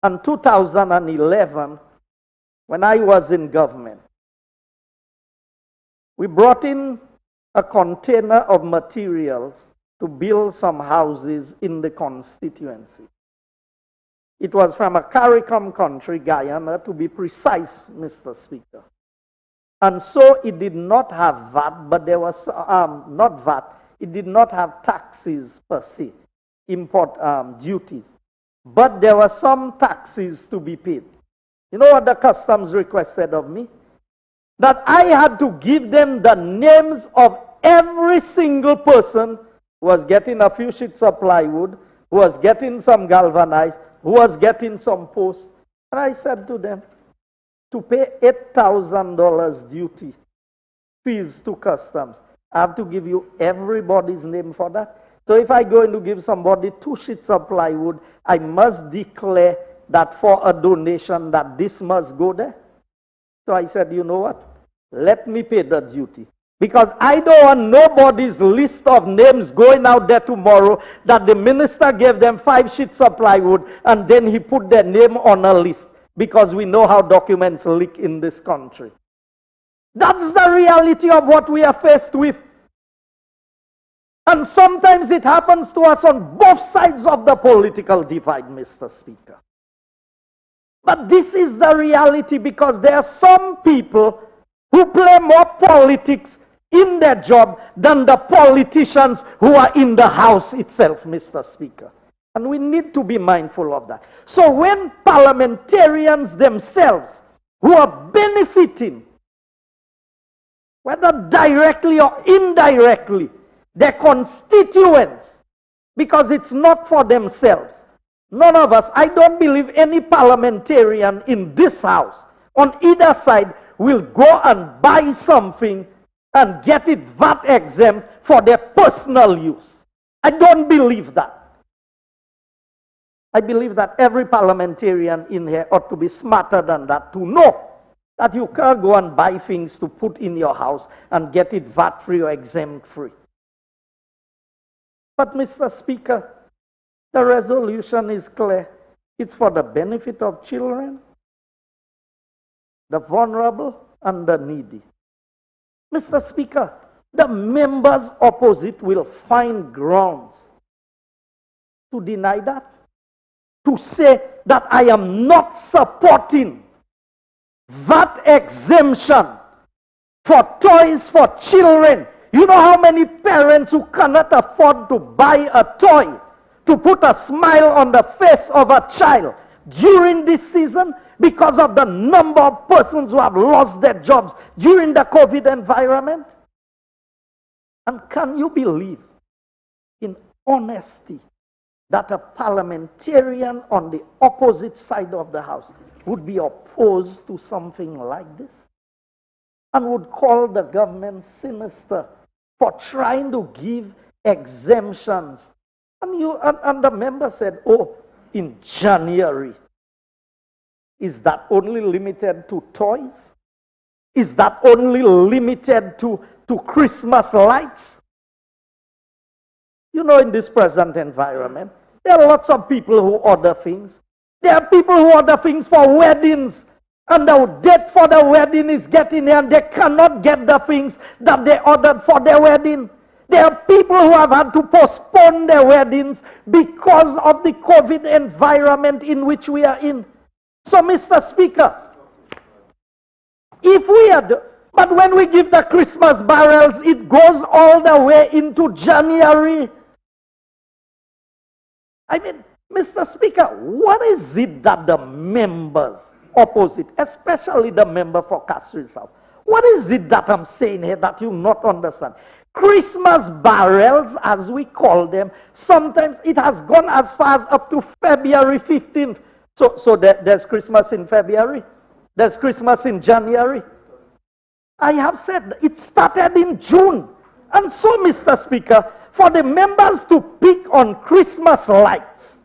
and 2011, when I was in government, we brought in a container of materials to build some houses in the constituency. It was from a CARICOM country, Guyana, to be precise, Mr. Speaker. And so it did not have VAT, but there was, not VAT, it did not have taxes per se, import duties. But there were some taxes to be paid. You know what the customs requested of me? That I had to give them the names of every single person who was getting a few sheets of plywood, who was getting some galvanized, who was getting some posts. And I said to them, to pay $8,000 duty fees to customs, I have to give you everybody's name for that. So if I go in to give somebody 2 sheets of plywood, I must declare that for a donation that this must go there. So I said, you know what? Let me pay the duty. Because I don't want nobody's list of names going out there tomorrow that the minister gave them 5 sheets of plywood and then he put their name on a list. Because we know how documents leak in this country. That's the reality of what we are faced with. And sometimes it happens to us on both sides of the political divide, Mr. Speaker. But this is the reality because there are some people who play more politics in their job than the politicians who are in the house itself, Mr. Speaker. And we need to be mindful of that. So when parliamentarians themselves who are benefiting, whether directly or indirectly, their constituents, because it's not for themselves. None of us, I don't believe any parliamentarian in this house, on either side, will go and buy something and get it VAT exempt for their personal use. I don't believe that. I believe that every parliamentarian in here ought to be smarter than that to know that you can't go and buy things to put in your house and get it VAT-free or exempt-free. But, Mr. Speaker, the resolution is clear. It's for the benefit of children, the vulnerable, and the needy. Mr. Speaker, the members opposite will find grounds to deny that, to say that I am not supporting VAT exemption for toys for children. You know how many parents who cannot afford to buy a toy to put a smile on the face of a child during this season because of the number of persons who have lost their jobs during the COVID environment? And can you believe, in honesty, that a parliamentarian on the opposite side of the house would be opposed to something like this and would call the government sinister for trying to give exemptions. And the member said, oh, in January, is that only limited to toys? Is that only limited to Christmas lights? You know, in this present environment, there are lots of people who order things. There are people who order things for weddings, and the date for the wedding is getting there, and they cannot get the things that they ordered for their wedding. There are people who have had to postpone their weddings because of the COVID environment in which we are in. So, Mr. Speaker, if we had, but when we give the Christmas barrels, it goes all the way into January. I mean, Mr. Speaker, what is it that the members opposite, especially the member for Castries South, what is it that I'm saying here that you not understand? Christmas barrels, as we call them, sometimes it has gone as far as up to February 15th. So there's Christmas in February. There's Christmas in January. I have said it started in June. And so, Mr. Speaker, for the members to pick on Christmas lights.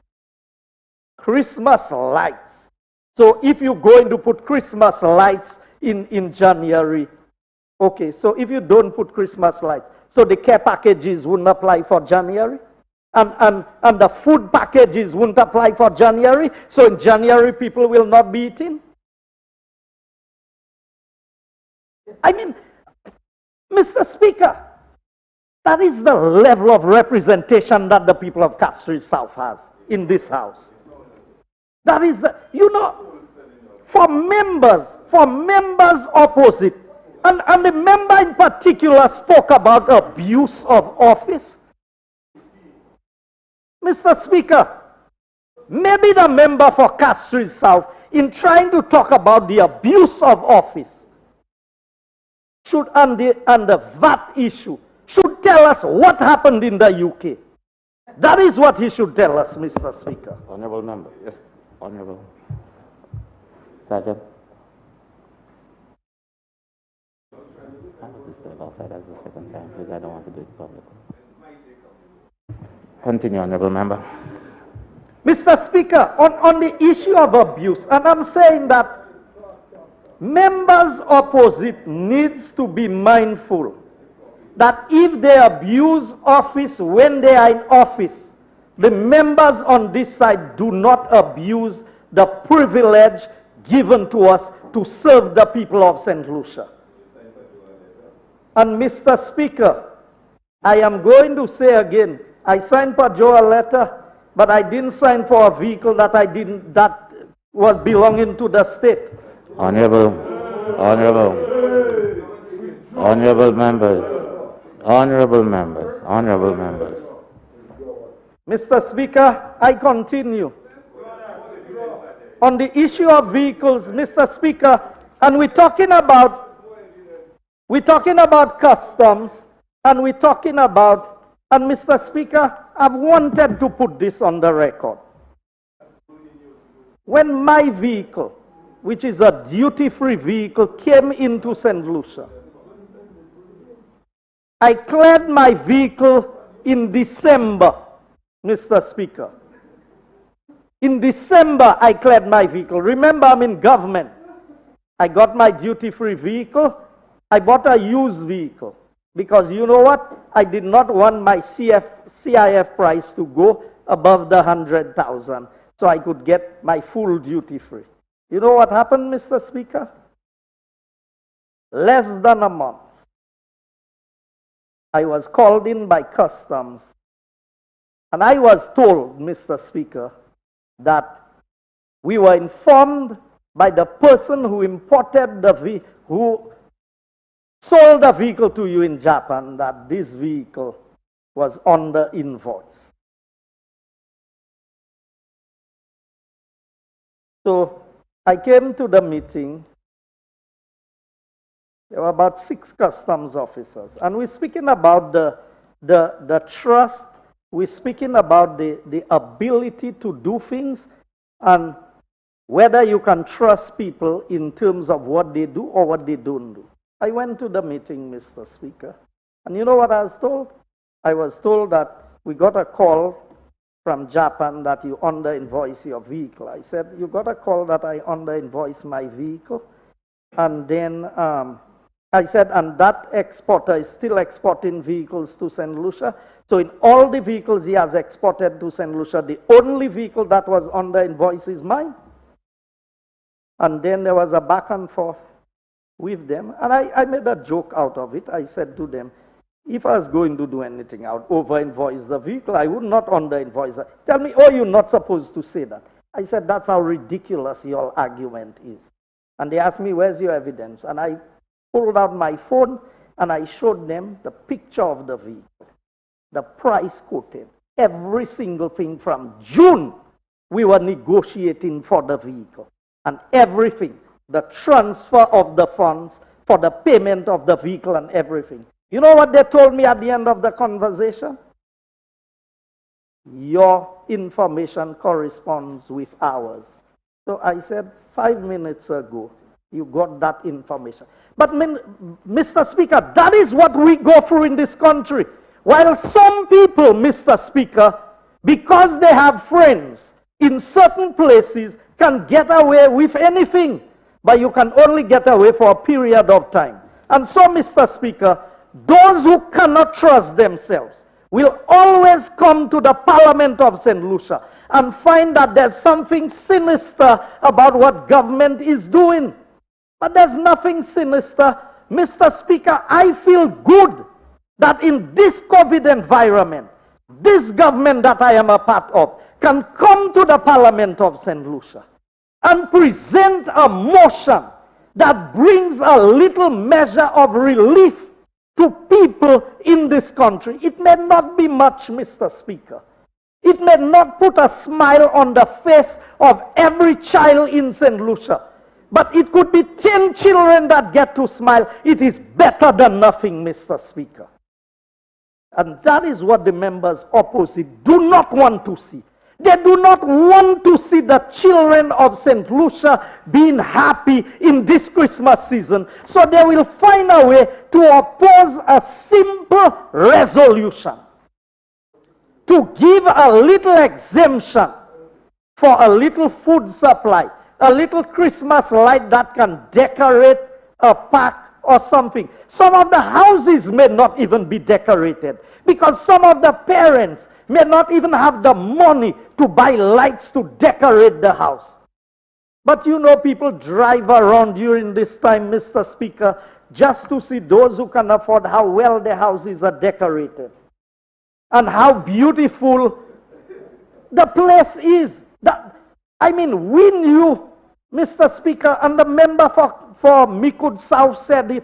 So if you're going to put Christmas lights in January, okay, so if you don't put Christmas lights, so the care packages wouldn't apply for January? And the food packages wouldn't apply for January? So in January, people will not be eating? I mean, Mr. Speaker, that is the level of representation that the people of Castries South has in this house. That is the, you know, for members opposite, and the member in particular spoke about abuse of office. Mr. Speaker, maybe the member for Castries South, in trying to talk about the abuse of office, should, and the VAT issue, should tell us what happened in the UK. That is what he should tell us, Mr. Speaker. Honorable member. Yes. Honorable. Sergeant. I will just step outside as the second time because I don't want to do it publicly. Continue, honorable member. Mr. Speaker, on the issue of abuse, and I'm saying that members opposite needs to be mindful that if they abuse office when they are in office, the members on this side do not abuse the privilege given to us to serve the people of St. Lucia. And Mr. Speaker, I am going to say again, I signed for Joe a letter, but I didn't sign for a vehicle that was belonging to the state. Honorable members. Mr. Speaker, I continue. On the issue of vehicles, Mr. Speaker, and we're talking about customs, and we're talking about, and Mr. Speaker, I've wanted to put this on the record. When my vehicle, which is a duty-free vehicle, came into St. Lucia, I cleared my vehicle in December, Mr. Speaker. In December, I cleared my vehicle. Remember, I'm in government. I got my duty-free vehicle. I bought a used vehicle. Because you know what? I did not want my CIF price to go above the 100,000. So I could get my full duty-free. You know what happened, Mr. Speaker? Less than a month, I was called in by customs, and I was told, Mr. Speaker, that we were informed by the person who imported who sold the vehicle to you in Japan, that this vehicle was on the invoice. So I came to the meeting. There were about 6 customs officers, and we're speaking about the trust. We're speaking about the ability to do things, and whether you can trust people in terms of what they do or what they don't do. I went to the meeting, Mr. Speaker, and you know what I was told? I was told that we got a call from Japan that you under-invoice your vehicle. I said, you got a call that I under-invoice my vehicle? And then I said, and that exporter is still exporting vehicles to St. Lucia. So in all the vehicles he has exported to St. Lucia, the only vehicle that was under-invoice is mine. And then there was a back and forth with them. And I made a joke out of it. I said to them, if I was going to do anything, I would over-invoice the vehicle. I would not under-invoice it. Tell me, oh, you're not supposed to say that. I said, that's how ridiculous your argument is. And they asked me, where's your evidence? And I pulled out my phone and I showed them the picture of the vehicle, the price quoted, every single thing from June. We were negotiating for the vehicle and everything, the transfer of the funds for the payment of the vehicle and everything. You know what they told me at the end of the conversation? Your information corresponds with ours. So I said, 5 minutes ago, you got that information. But Mr. Speaker, that is what we go through in this country. While some people, Mr. Speaker, because they have friends in certain places, can get away with anything. But you can only get away for a period of time. And so, Mr. Speaker, those who cannot trust themselves will always come to the Parliament of St. Lucia and find that there's something sinister about what government is doing. But there's nothing sinister. Mr. Speaker, I feel good that in this COVID environment, this government that I am a part of can come to the Parliament of St. Lucia and present a motion that brings a little measure of relief to people in this country. It may not be much, Mr. Speaker. It may not put a smile on the face of every child in St. Lucia, but it could be 10 children that get to smile. It is better than nothing, Mr. Speaker. And that is what the members opposite do not want to see. They do not want to see the children of St. Lucia being happy in this Christmas season. So they will find a way to oppose a simple resolution to give a little exemption for a little food supply, a little Christmas light that can decorate a park or something. Some of the houses may not even be decorated because some of the parents may not even have the money to buy lights to decorate the house. But you know, people drive around during this time, Mr. Speaker, just to see those who can afford how well their houses are decorated and how beautiful the place is. I mean, we knew, Mr. Speaker, and the member for Mikud South said it,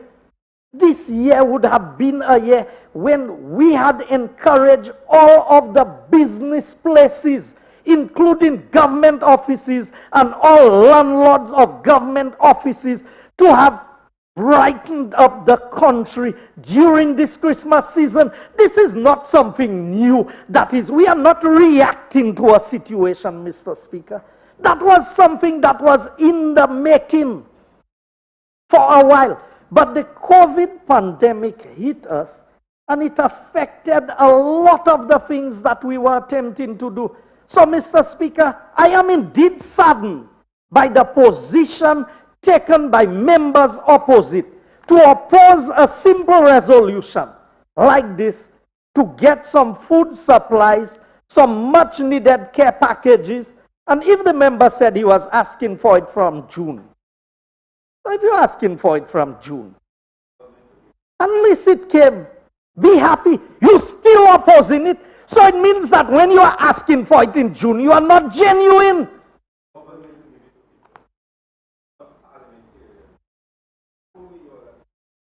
this year would have been a year when we had encouraged all of the business places, including government offices and all landlords of government offices, to have brightened up the country during this Christmas season. This is not something new. We are not reacting to a situation, Mr. Speaker. That was something that was in the making for a while. But the COVID pandemic hit us, and it affected a lot of the things that we were attempting to do. So, Mr. Speaker, I am indeed saddened by the position taken by members opposite to oppose a simple resolution like this to get some food supplies, some much-needed care packages, and if the member said he was asking for it from June, so if you're asking for it from June, unless it came, be happy. You're still opposing it. So it means that when you are asking for it in June, you are not genuine.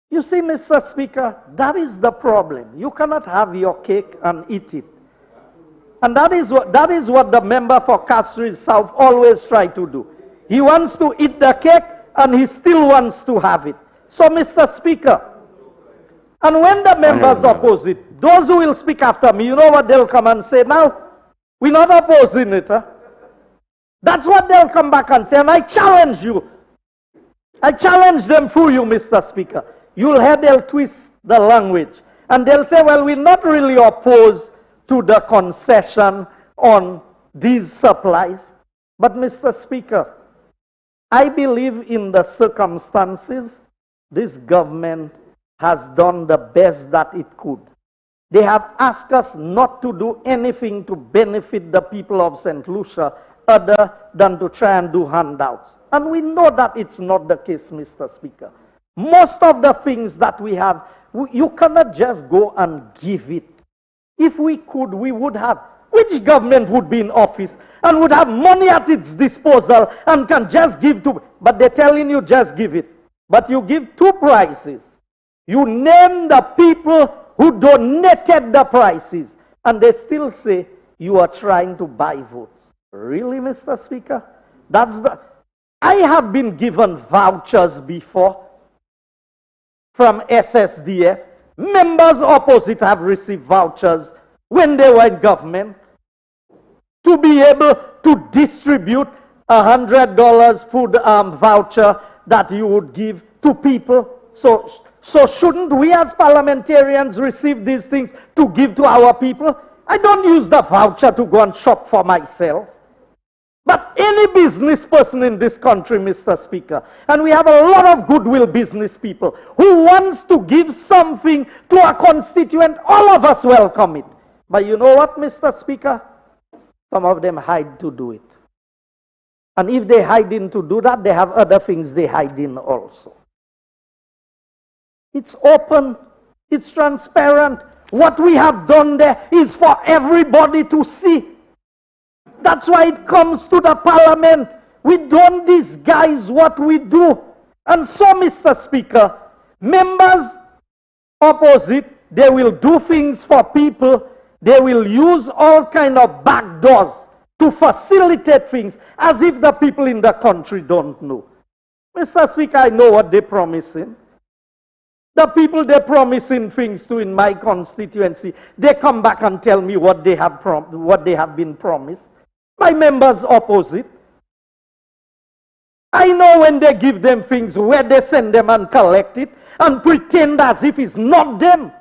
You see, Mr. Speaker, that is the problem. You cannot have your cake and eat it. And that is what the member for Castries South always try to do. He wants to eat the cake and he still wants to have it. So, Mr. Speaker, and when the members oppose it, those who will speak after me, you know what they'll come and say now? We're not opposing it. Huh? That's what they'll come back and say, and I challenge you. I challenge them through you, Mr. Speaker. You'll hear they'll twist the language. And they'll say, well, we're not really opposed to the concession on these supplies. But, Mr. Speaker, I believe in the circumstances, this government has done the best that it could. They have asked us not to do anything to benefit the people of St. Lucia other than to try and do handouts. And we know that it's not the case, Mr. Speaker. Most of the things that we have, you cannot just go and give it. If we could, we would have. Which government would be in office and would have money at its disposal and can just give to, but they're telling you just give it. But you give two prices. You name the people who donated the prices, and they still say you are trying to buy votes. Really, Mr. Speaker? I have been given vouchers before from SSDF. Members opposite have received vouchers when they were in government to be able to distribute $100 food voucher that you would give to people. So shouldn't we as parliamentarians receive these things to give to our people? I don't use the voucher to go and shop for myself. But any business person in this country, Mr. Speaker, and we have a lot of goodwill business people who wants to give something to a constituent, all of us welcome it. But you know what, Mr. Speaker? Some of them hide to do it. And if they hide in to do that, they have other things they hide in also. It's open, it's transparent. What we have done there is for everybody to see. That's why it comes to the parliament. We don't disguise what we do. And so, Mr. Speaker, members opposite, they will do things for people. They will use all kind of back doors to facilitate things as if the people in the country don't know. Mr. Speaker, I know what they're promising. The people they're promising things to in my constituency, they come back and tell me what they have been promised. My members opposite. I know when they give them things, where they send them and collect it and pretend as if it's not them.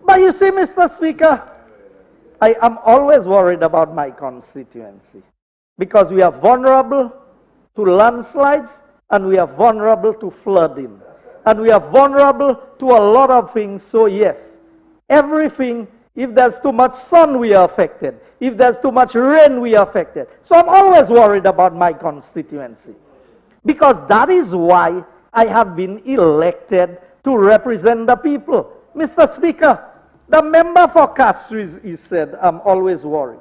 But you see, Mr. Speaker, I am always worried about my constituency because we are vulnerable to landslides and we are vulnerable to flooding and we are vulnerable to a lot of things. So yes, everything. If there's too much sun, we are affected. If there's too much rain, we are affected. So I'm always worried about my constituency. Because that is why I have been elected to represent the people. Mr. Speaker, the member for Castries, he said, I'm always worried.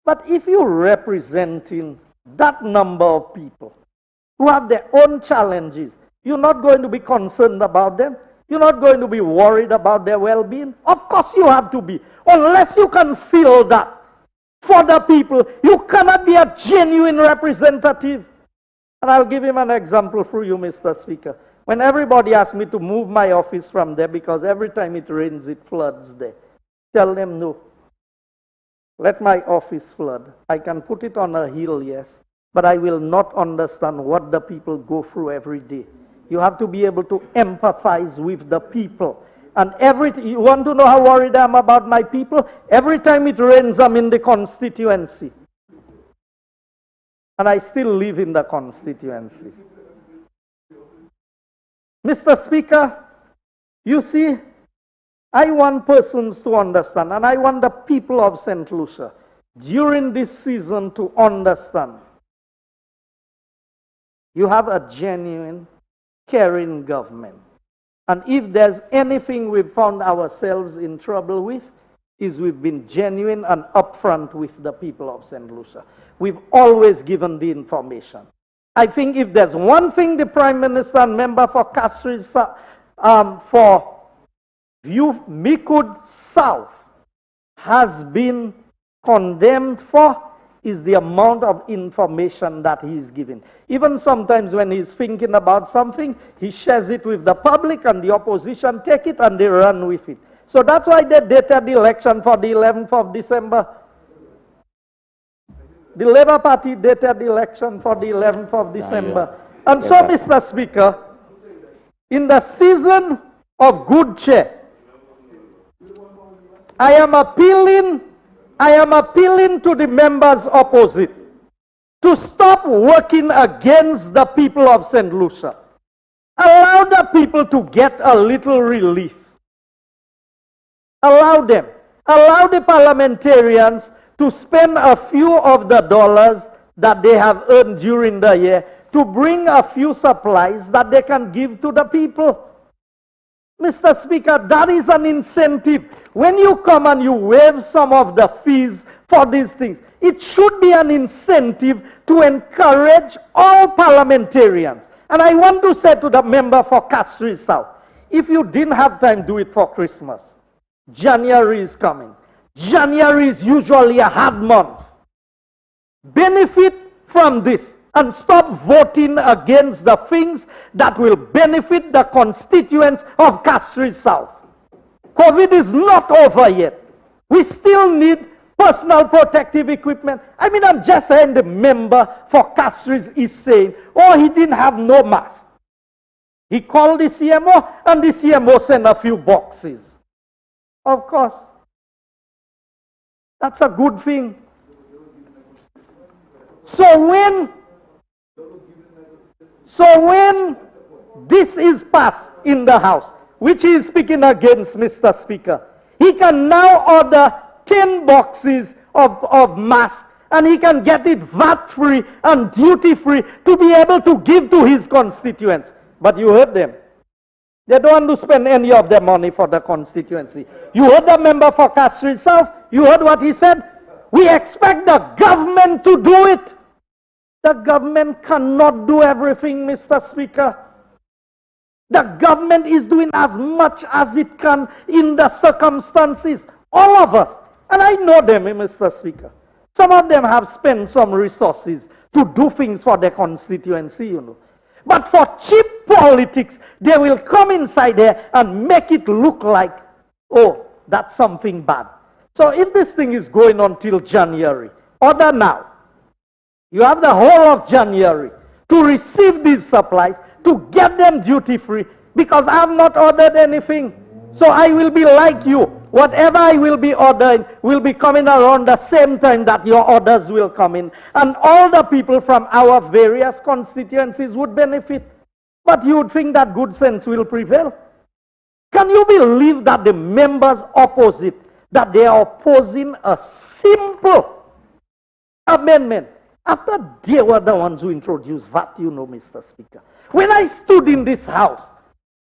But if you're representing that number of people who have their own challenges, you're not going to be concerned about them. You're not going to be worried about their well-being. Of course you have to be. Unless you can feel that for the people, you cannot be a genuine representative. And I'll give him an example for you, Mr. Speaker. When everybody asks me to move my office from there because every time it rains, it floods there. Tell them no. Let my office flood. I can put it on a hill, yes, but I will not understand what the people go through every day. You have to be able to empathize with the people. And you want to know how worried I am about my people? Every time it rains, I'm in the constituency. And I still live in the constituency. Mr. Speaker, you see, I want persons to understand, and I want the people of St. Lucia during this season to understand. You have a genuine, caring government. And if there's anything we've found ourselves in trouble with, is we've been genuine and upfront with the people of St. Lucia. We've always given the information. I think if there's one thing the Prime Minister and member for Castries for Mikud South has been condemned for, is the amount of information that he's giving. Even sometimes when he's thinking about something, he shares it with the public and the opposition take it and they run with it. So that's why they dated the election for the 11th of December. The Labour Party dated the election for the 11th of December. And so, Mr. Speaker, in the season of good cheer, I am appealing to the members opposite to stop working against the people of St. Lucia. Allow the people to get a little relief. Allow them. Allow the parliamentarians to spend a few of the dollars that they have earned during the year to bring a few supplies that they can give to the people. Mr. Speaker, that is an incentive. When you come and you waive some of the fees for these things, it should be an incentive to encourage all parliamentarians. And I want to say to the member for Castries South, if you didn't have time, do it for Christmas. January is coming. January is usually a hard month. Benefit from this and stop voting against the things that will benefit the constituents of Castries South. COVID is not over yet. We still need personal protective equipment. I mean, I'm just saying the member for Castries is saying, oh, he didn't have no mask. He called the CMO and the CMO sent a few boxes. Of course. That's a good thing. So when this is passed in the House, which he is speaking against, Mr. Speaker, he can now order 10 boxes of masks and he can get it VAT-free and duty-free to be able to give to his constituents. But you heard them. They don't want to spend any of their money for the constituency. You heard the member for Castries South. You heard what he said. We expect the government to do it. The government cannot do everything, Mr. Speaker. The government is doing as much as it can in the circumstances. All of us. And I know them, Mr. Speaker. Some of them have spent some resources to do things for their constituency, you know. But for cheap politics, they will come inside there and make it look like, oh, that's something bad. So if this thing is going on till January, order now. You have the whole of January to receive these supplies, to get them duty-free, because I have not ordered anything. So I will be like you. Whatever I will be ordering will be coming around the same time that your orders will come in. And all the people from our various constituencies would benefit. But you would think that good sense will prevail. Can you believe that the members opposite, that they are opposing a simple amendment? After they were the ones who introduced VAT, you know, Mr. Speaker. When I stood in this House,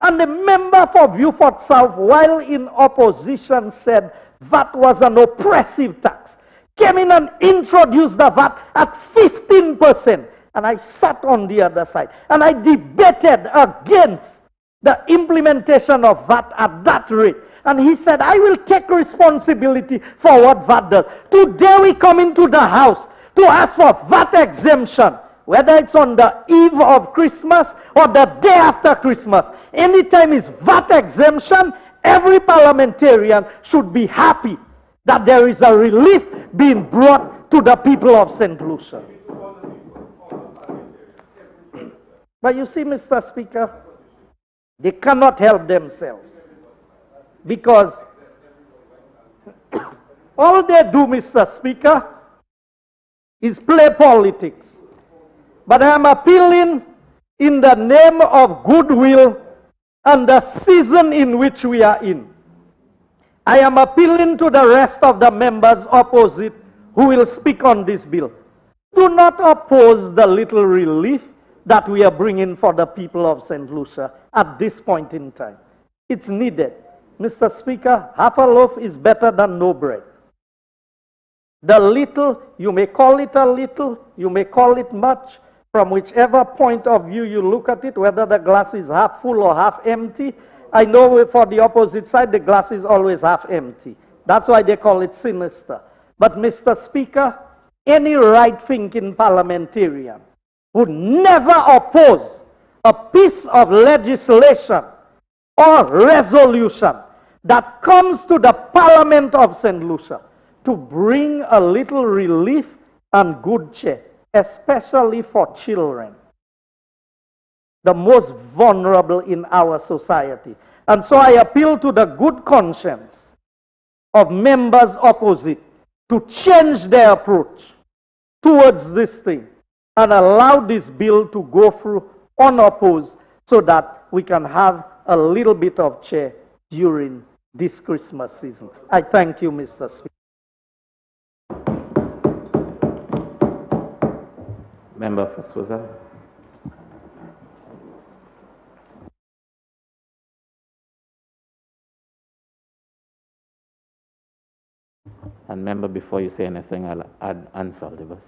and the member for Beaufort South, while in opposition, said VAT was an oppressive tax, came in and introduced the VAT at 15%. And I sat on the other side, and I debated against the implementation of VAT at that rate. And he said, I will take responsibility for what VAT does. Today we come into the House to ask for VAT exemption, whether it's on the eve of Christmas or the day after Christmas. Anytime it's VAT exemption, every parliamentarian should be happy that there is a relief being brought to the people of St. Lucia. But you see, Mr. Speaker, they cannot help themselves, because all they do, Mr. Speaker, is play politics. But I am appealing in the name of goodwill and the season in which we are in. I am appealing to the rest of the members opposite who will speak on this bill. Do not oppose the little relief that we are bringing for the people of St. Lucia at this point in time. It's needed. Mr. Speaker, half a loaf is better than no bread. The little, you may call it a little, you may call it much, from whichever point of view you look at it, whether the glass is half full or half empty. I know for the opposite side, the glass is always half empty. That's why they call it sinister. But Mr. Speaker, any right-thinking parliamentarian would never oppose a piece of legislation or resolution that comes to the Parliament of St. Lucia to bring a little relief and good cheer, especially for children, the most vulnerable in our society. And so I appeal to the good conscience of members opposite to change their approach towards this thing and allow this bill to go through unopposed so that we can have a little bit of cheer during this Christmas season. I thank you, Mr. Speaker. Member for Swazal. And member, before you say anything, I'll add unsalvables.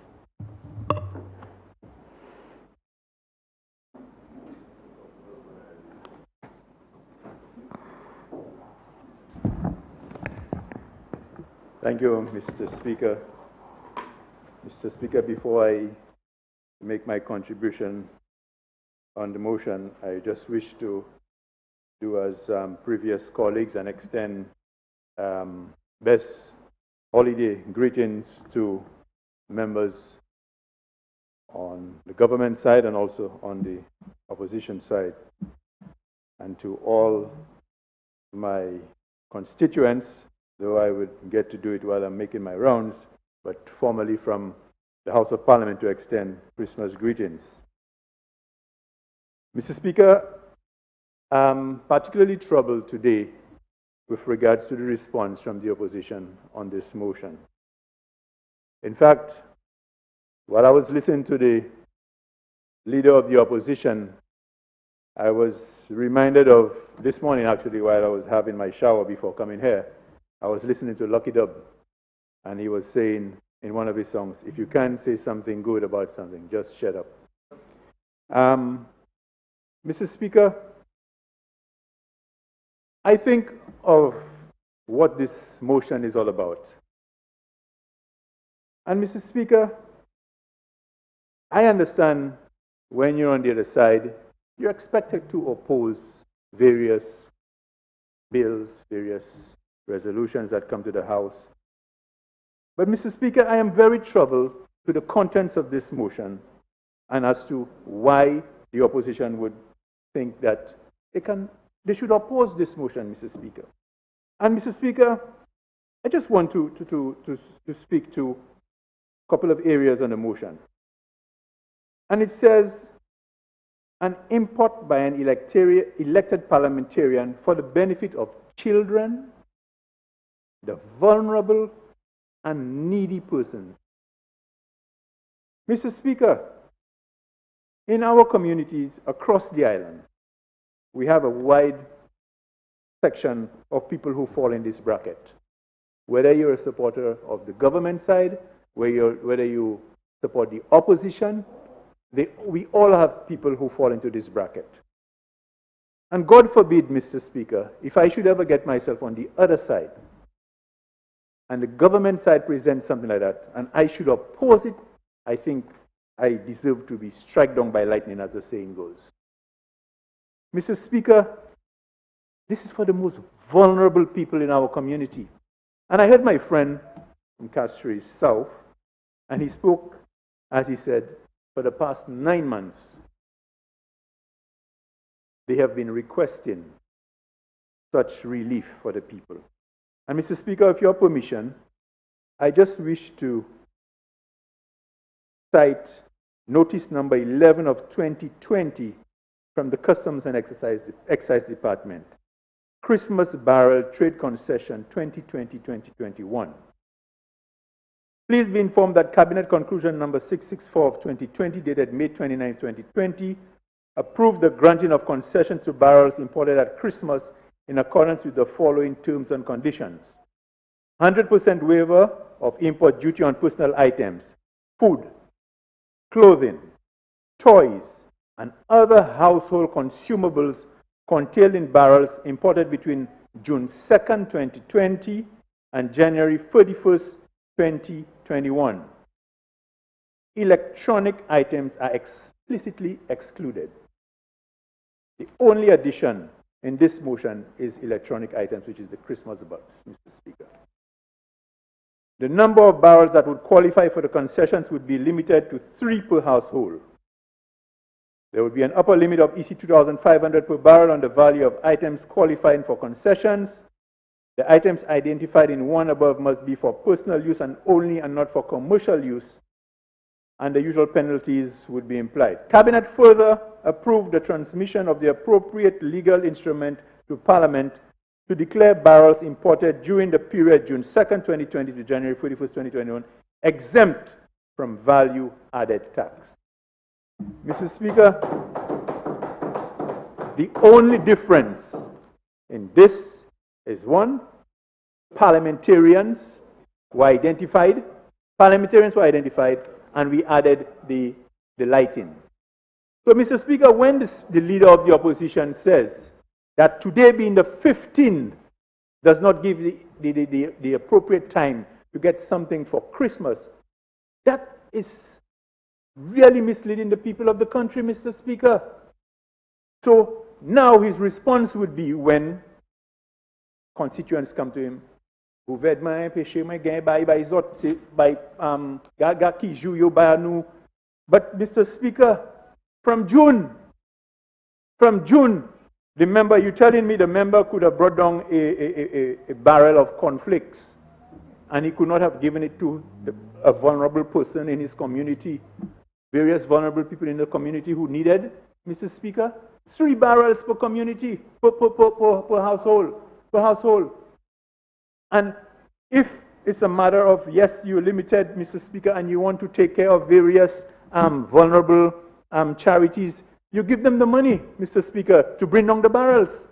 Thank you, Mr. Speaker. Mr. Speaker, before I make my contribution on the motion, I just wish to do as previous colleagues and extend best holiday greetings to members on the government side and also on the opposition side, and to all my constituents, though I would get to do it while I'm making my rounds, but formally from the House of Parliament to extend Christmas greetings. Mr. Speaker, I'm particularly troubled today with regards to the response from the opposition on this motion. In fact, while I was listening to the leader of the opposition, I was reminded of this morning, actually, while I was having my shower before coming here. I was listening to Lucky Dub, and he was saying in one of his songs, if you can't say something good about something, just shut up. Mr. Speaker, I think of what this motion is all about. And Mr. Speaker, I understand when you're on the other side, you're expected to oppose various bills, various resolutions that come to the House. But Mr. Speaker, I am very troubled with the contents of this motion and as to why the opposition would think that they should oppose this motion, Mr. Speaker. And Mr. Speaker, I just want to speak to a couple of areas on the motion. And it says, an import by an elected parliamentarian for the benefit of children, the vulnerable and needy persons. Mr. Speaker, in our communities across the island, we have a wide section of people who fall in this bracket. Whether you're a supporter of the government side, whether you support the opposition, we all have people who fall into this bracket. And God forbid, Mr. Speaker, if I should ever get myself on the other side, and the government side presents something like that, and I should oppose it, I think I deserve to be struck down by lightning, as the saying goes. Mr. Speaker, this is for the most vulnerable people in our community. And I heard my friend from Castries South, and he spoke, as he said, for the past 9 months, they have been requesting such relief for the people. And Mr. Speaker, with your permission, I just wish to cite notice number 11 of 2020 from the Customs and Excise Department. Christmas Barrel Trade Concession 2020-2021. Please be informed that Cabinet Conclusion number 664 of 2020, dated May 29, 2020, approved the granting of concession to barrels imported at Christmas in accordance with the following terms and conditions. 100% waiver of import duty on personal items, food, clothing, toys, and other household consumables contained in barrels imported between June 2nd, 2020 and January 31st, 2021. Electronic items are explicitly excluded. The only addition in this motion is electronic items, which is the Christmas box, Mr. Speaker. The number of barrels that would qualify for the concessions would be limited to 3 per household. There would be an upper limit of EC 2,500 per barrel on the value of items qualifying for concessions. The items identified in one above must be for personal use and only and not for commercial use, and the usual penalties would be implied. Cabinet further approved the transmission of the appropriate legal instrument to Parliament to declare barrels imported during the period June 2nd, 2020 to January 31st, 2021, exempt from value-added tax. Mr. Speaker, the only difference in this is one, parliamentarians were identified, and we added the lighting. So, Mr. Speaker, when the leader of the opposition says that today being the 15th does not give the appropriate time to get something for Christmas, that is really misleading the people of the country, Mr. Speaker. So now his response would be when constituents come to him, but Mr. Speaker, from June, the member, you're telling me the member could have brought down a barrel of cornflakes and he could not have given it to a vulnerable person in his community, various vulnerable people in the community who needed, Mr. Speaker? 3 barrels per community, per household. And if it's a matter of, yes, you're limited, Mr. Speaker, and you want to take care of various vulnerable charities, you give them the money, Mr. Speaker, to bring down the barrels.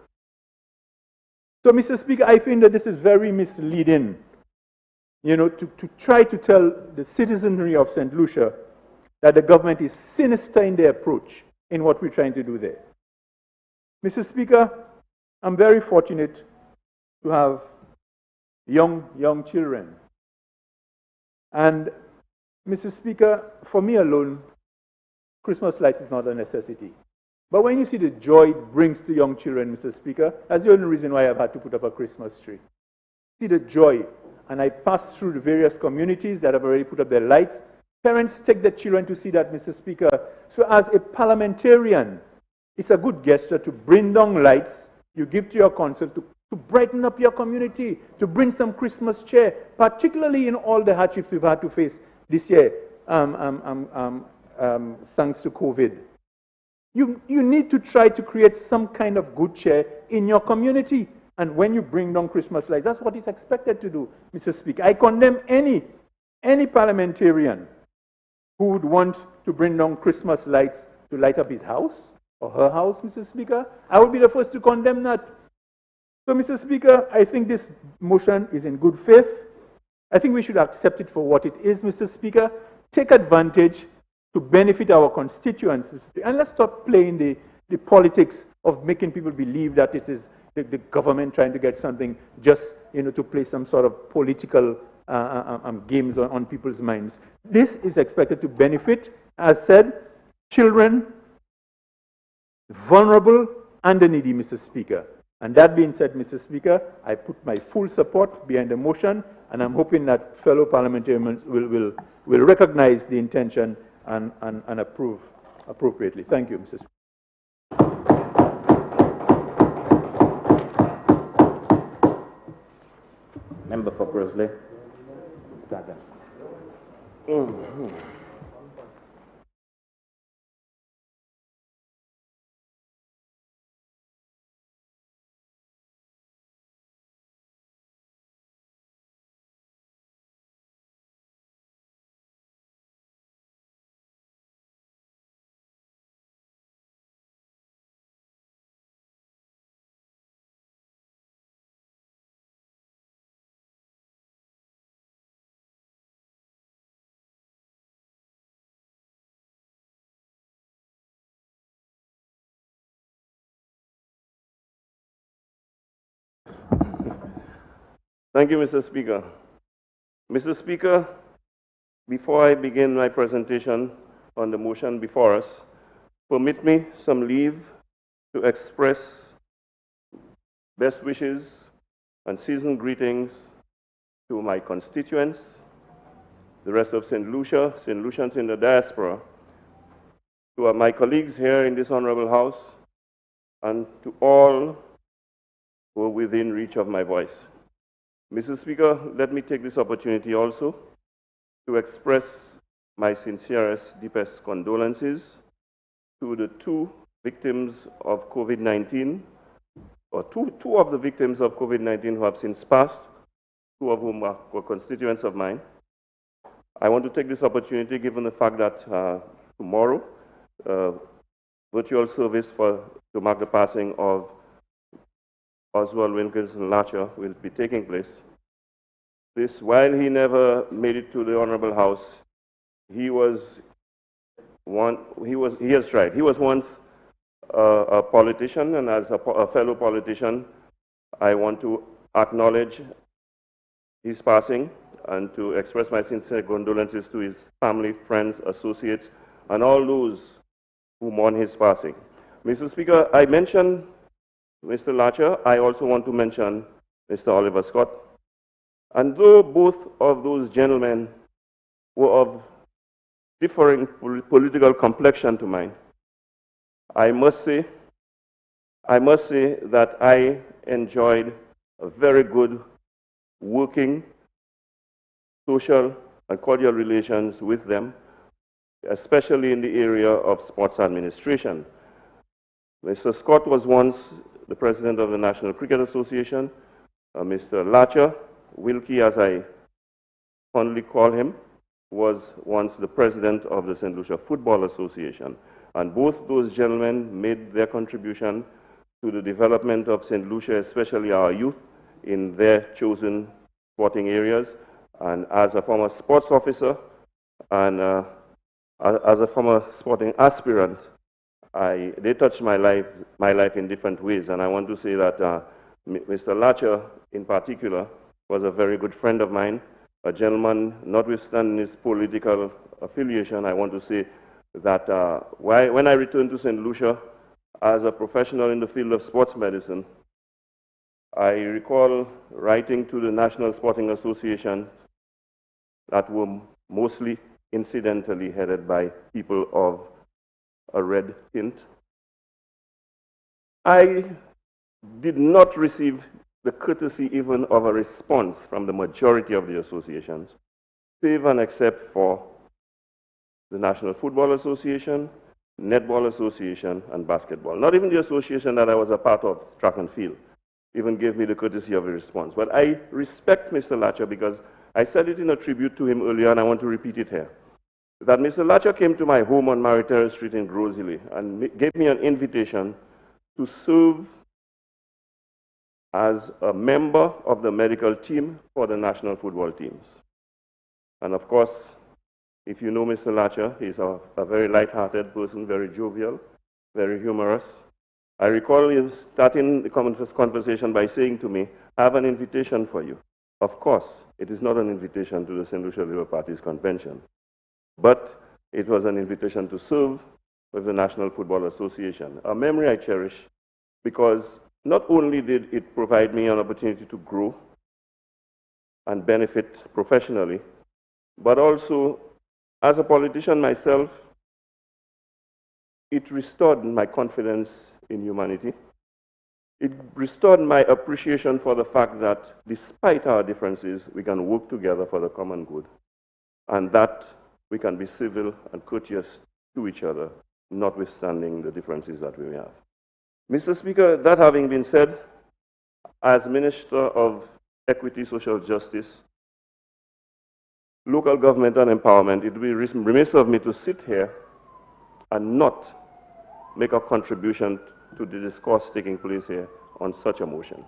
So, Mr. Speaker, I think that this is very misleading, you know, to try to tell the citizenry of St. Lucia that the government is sinister in their approach in what we're trying to do there. Mr. Speaker, I'm very fortunate to have young children. And, Mr. Speaker, for me alone, Christmas lights is not a necessity. But when you see the joy it brings to young children, Mr. Speaker, that's the only reason why I've had to put up a Christmas tree. See the joy. And I pass through the various communities that have already put up their lights. Parents take their children to see that, Mr. Speaker. So as a parliamentarian, it's a good gesture to bring down lights you give to your council to brighten up your community, to bring some Christmas cheer, particularly in all the hardships we've had to face this year, thanks to COVID. You need to try to create some kind of good cheer in your community. And when you bring down Christmas lights, that's what is expected to do, Mr. Speaker. I condemn any parliamentarian who would want to bring down Christmas lights to light up his house or her house, Mr. Speaker. I would be the first to condemn that. So, Mr. Speaker, I think this motion is in good faith. I think we should accept it for what it is, Mr. Speaker. Take advantage to benefit our constituents, Mr. Speaker. And let's stop playing the politics of making people believe that it is the government trying to get something just, you know, to play some sort of political games on people's minds. This is expected to benefit, as said, children, vulnerable, and the needy, Mr. Speaker. And that being said, Mr. Speaker, I put my full support behind the motion, and I'm hoping that fellow parliamentarians will recognize the intention and approve appropriately. Thank you, Mr. Speaker. Member for Grosley. Second. Thank you, Mr. Speaker. Mr. Speaker, before I begin my presentation on the motion before us, permit me some leave to express best wishes and seasonal greetings to my constituents, the rest of St. Lucia, St. Lucians in the diaspora, to my colleagues here in this honorable house, and to all who are within reach of my voice. Mr. Speaker, let me take this opportunity also to express my sincerest, deepest condolences to the two victims of COVID-19, or two of the victims of COVID-19 who have since passed, two of whom were constituents of mine. I want to take this opportunity, given the fact that tomorrow, virtual service to mark the passing of Oswald Wilkinson Lucia will be taking place. This, while he never made it to the Honorable House, he has tried. He was once a politician, and as a fellow politician, I want to acknowledge his passing and to express my sincere condolences to his family, friends, associates, and all those who mourn his passing. Mr. Speaker, I mentioned Mr. Lucia. I also want to mention Mr. Oliver Scott. And though both of those gentlemen were of differing political complexion to mine, I must say that I enjoyed a very good working, social, and cordial relations with them, especially in the area of sports administration. Mr. Scott was once the president of the National Cricket Association. Mr. Lucia, Wilkie, as I fondly call him, was once the president of the St. Lucia Football Association. And both those gentlemen made their contribution to the development of St. Lucia, especially our youth, in their chosen sporting areas. And as a former sports officer and as a former sporting aspirant, they touched my life in different ways. And I want to say that Mr. Lucia, in particular, was a very good friend of mine, a gentleman, notwithstanding his political affiliation. I want to say that when I returned to St. Lucia as a professional in the field of sports medicine, I recall writing to the National Sporting Association that were mostly incidentally headed by people of a red tint. I did not receive the courtesy even of a response from the majority of the associations, save and except for the National Football Association, Netball Association, and Basketball. Not even the association that I was a part of, track and field, even gave me the courtesy of a response. But I respect Mr. Lucia because I said it in a tribute to him earlier, and I want to repeat it here. That Mr. Lucia came to my home on Maritera Street in Groseley and gave me an invitation to serve as a member of the medical team for the national football teams. And of course, if you know Mr. Lucia, he's a very light-hearted person, very jovial, very humorous. I recall him starting the conversation by saying to me, I have an invitation for you. Of course, it is not an invitation to the St. Lucia Labour Party's convention, but it was an invitation to serve with the National Football Association, a memory I cherish because not only did it provide me an opportunity to grow and benefit professionally, but also as a politician myself, it restored my confidence in humanity. It restored my appreciation for the fact that despite our differences, we can work together for the common good, and that we can be civil and courteous to each other, notwithstanding the differences that we have. Mr. Speaker, that having been said, as Minister of Equity, Social Justice, Local Government and Empowerment, it would be remiss of me to sit here and not make a contribution to the discourse taking place here on such a motion.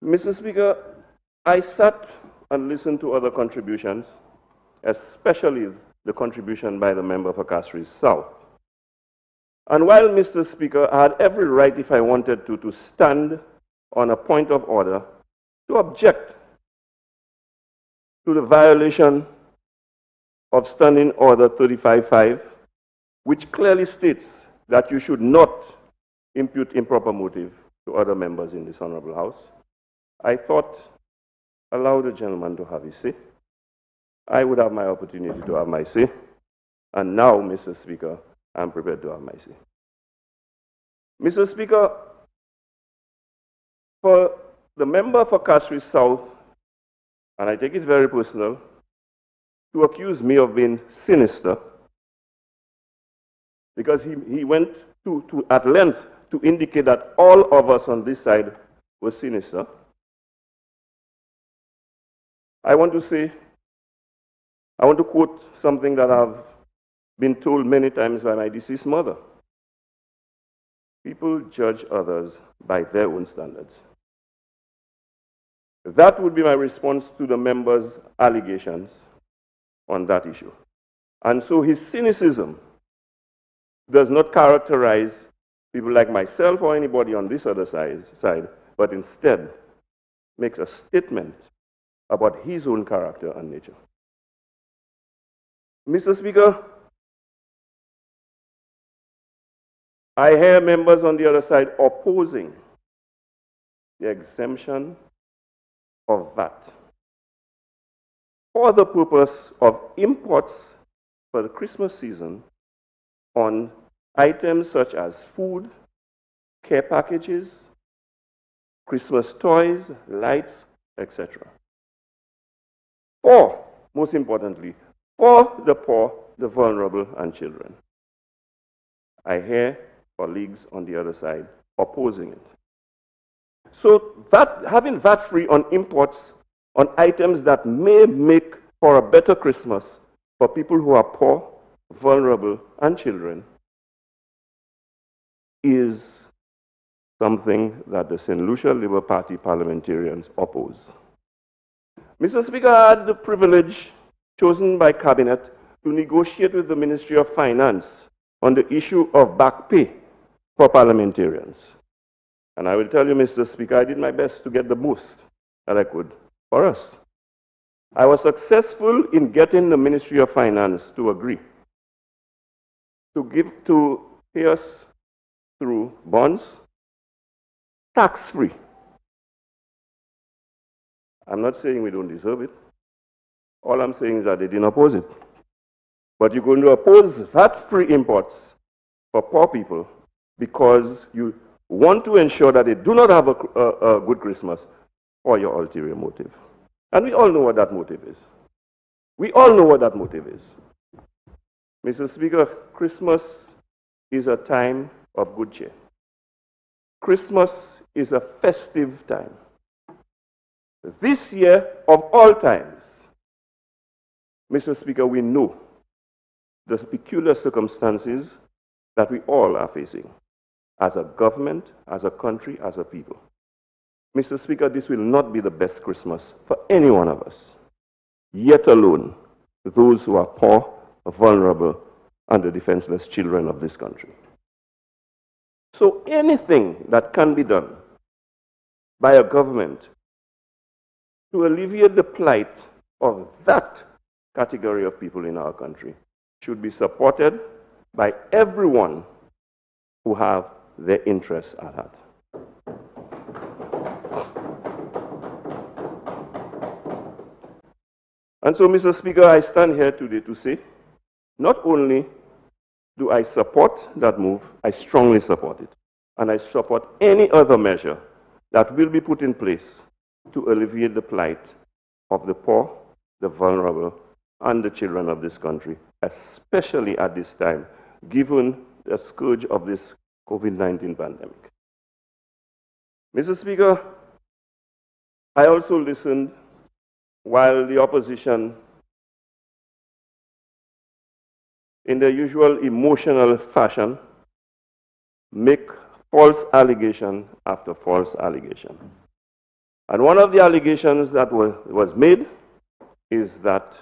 Mr. Speaker, I sat and listened to other contributions, especially the contribution by the member for Castries South. And while, Mr. Speaker, I had every right, if I wanted to stand on a point of order to object to the violation of Standing Order 35.5, which clearly states that you should not impute improper motive to other members in this Honorable House, I thought allow the gentleman to have his say. I would have my opportunity to have my say. And now, Mr. Speaker, I'm prepared to have my say. Mr. Speaker, for the member for Castries South, and I take it very personal, to accuse me of being sinister, because he went to at length to indicate that all of us on this side were sinister. I want to quote something that I've been told many times by my deceased mother. People judge others by their own standards. That would be my response to the member's allegations on that issue. And so his cynicism does not characterize people like myself or anybody on this other side, but instead makes a statement about his own character and nature. Mr. Speaker, I hear members on the other side opposing the exemption of VAT for the purpose of imports for the Christmas season on items such as food, care packages, Christmas toys, lights, etc. Or, most importantly, for the poor, the vulnerable, and children. I hear colleagues on the other side opposing it. So having VAT-free on imports on items that may make for a better Christmas for people who are poor, vulnerable, and children is something that the St. Lucia Labour Party parliamentarians oppose. Mr. Speaker, I had the privilege chosen by Cabinet to negotiate with the Ministry of Finance on the issue of back pay for parliamentarians. And I will tell you, Mr. Speaker, I did my best to get the most that I could for us. I was successful in getting the Ministry of Finance to agree to pay us through bonds, tax-free. I'm not saying we don't deserve it. All I'm saying is that they didn't oppose it. But you're going to oppose VAT-free imports for poor people because you want to ensure that they do not have a good Christmas, or your ulterior motive. And we all know what that motive is. We all know what that motive is. Mr. Speaker, Christmas is a time of good cheer. Christmas is a festive time. This year, of all times, Mr. Speaker, we know the peculiar circumstances that we all are facing as a government, as a country, as a people. Mr. Speaker, this will not be the best Christmas for any one of us, yet alone those who are poor, vulnerable, and the defenseless children of this country. So anything that can be done by a government to alleviate the plight of that category of people in our country should be supported by everyone who have their interests at heart. And so, Mr. Speaker, I stand here today to say, not only do I support that move, I strongly support it. And I support any other measure that will be put in place to alleviate the plight of the poor, the vulnerable, and the children of this country, especially at this time, given the scourge of this COVID-19 pandemic. Mr. Speaker, I also listened while the opposition, in their usual emotional fashion, make false allegation after false allegation. And one of the allegations that was made is that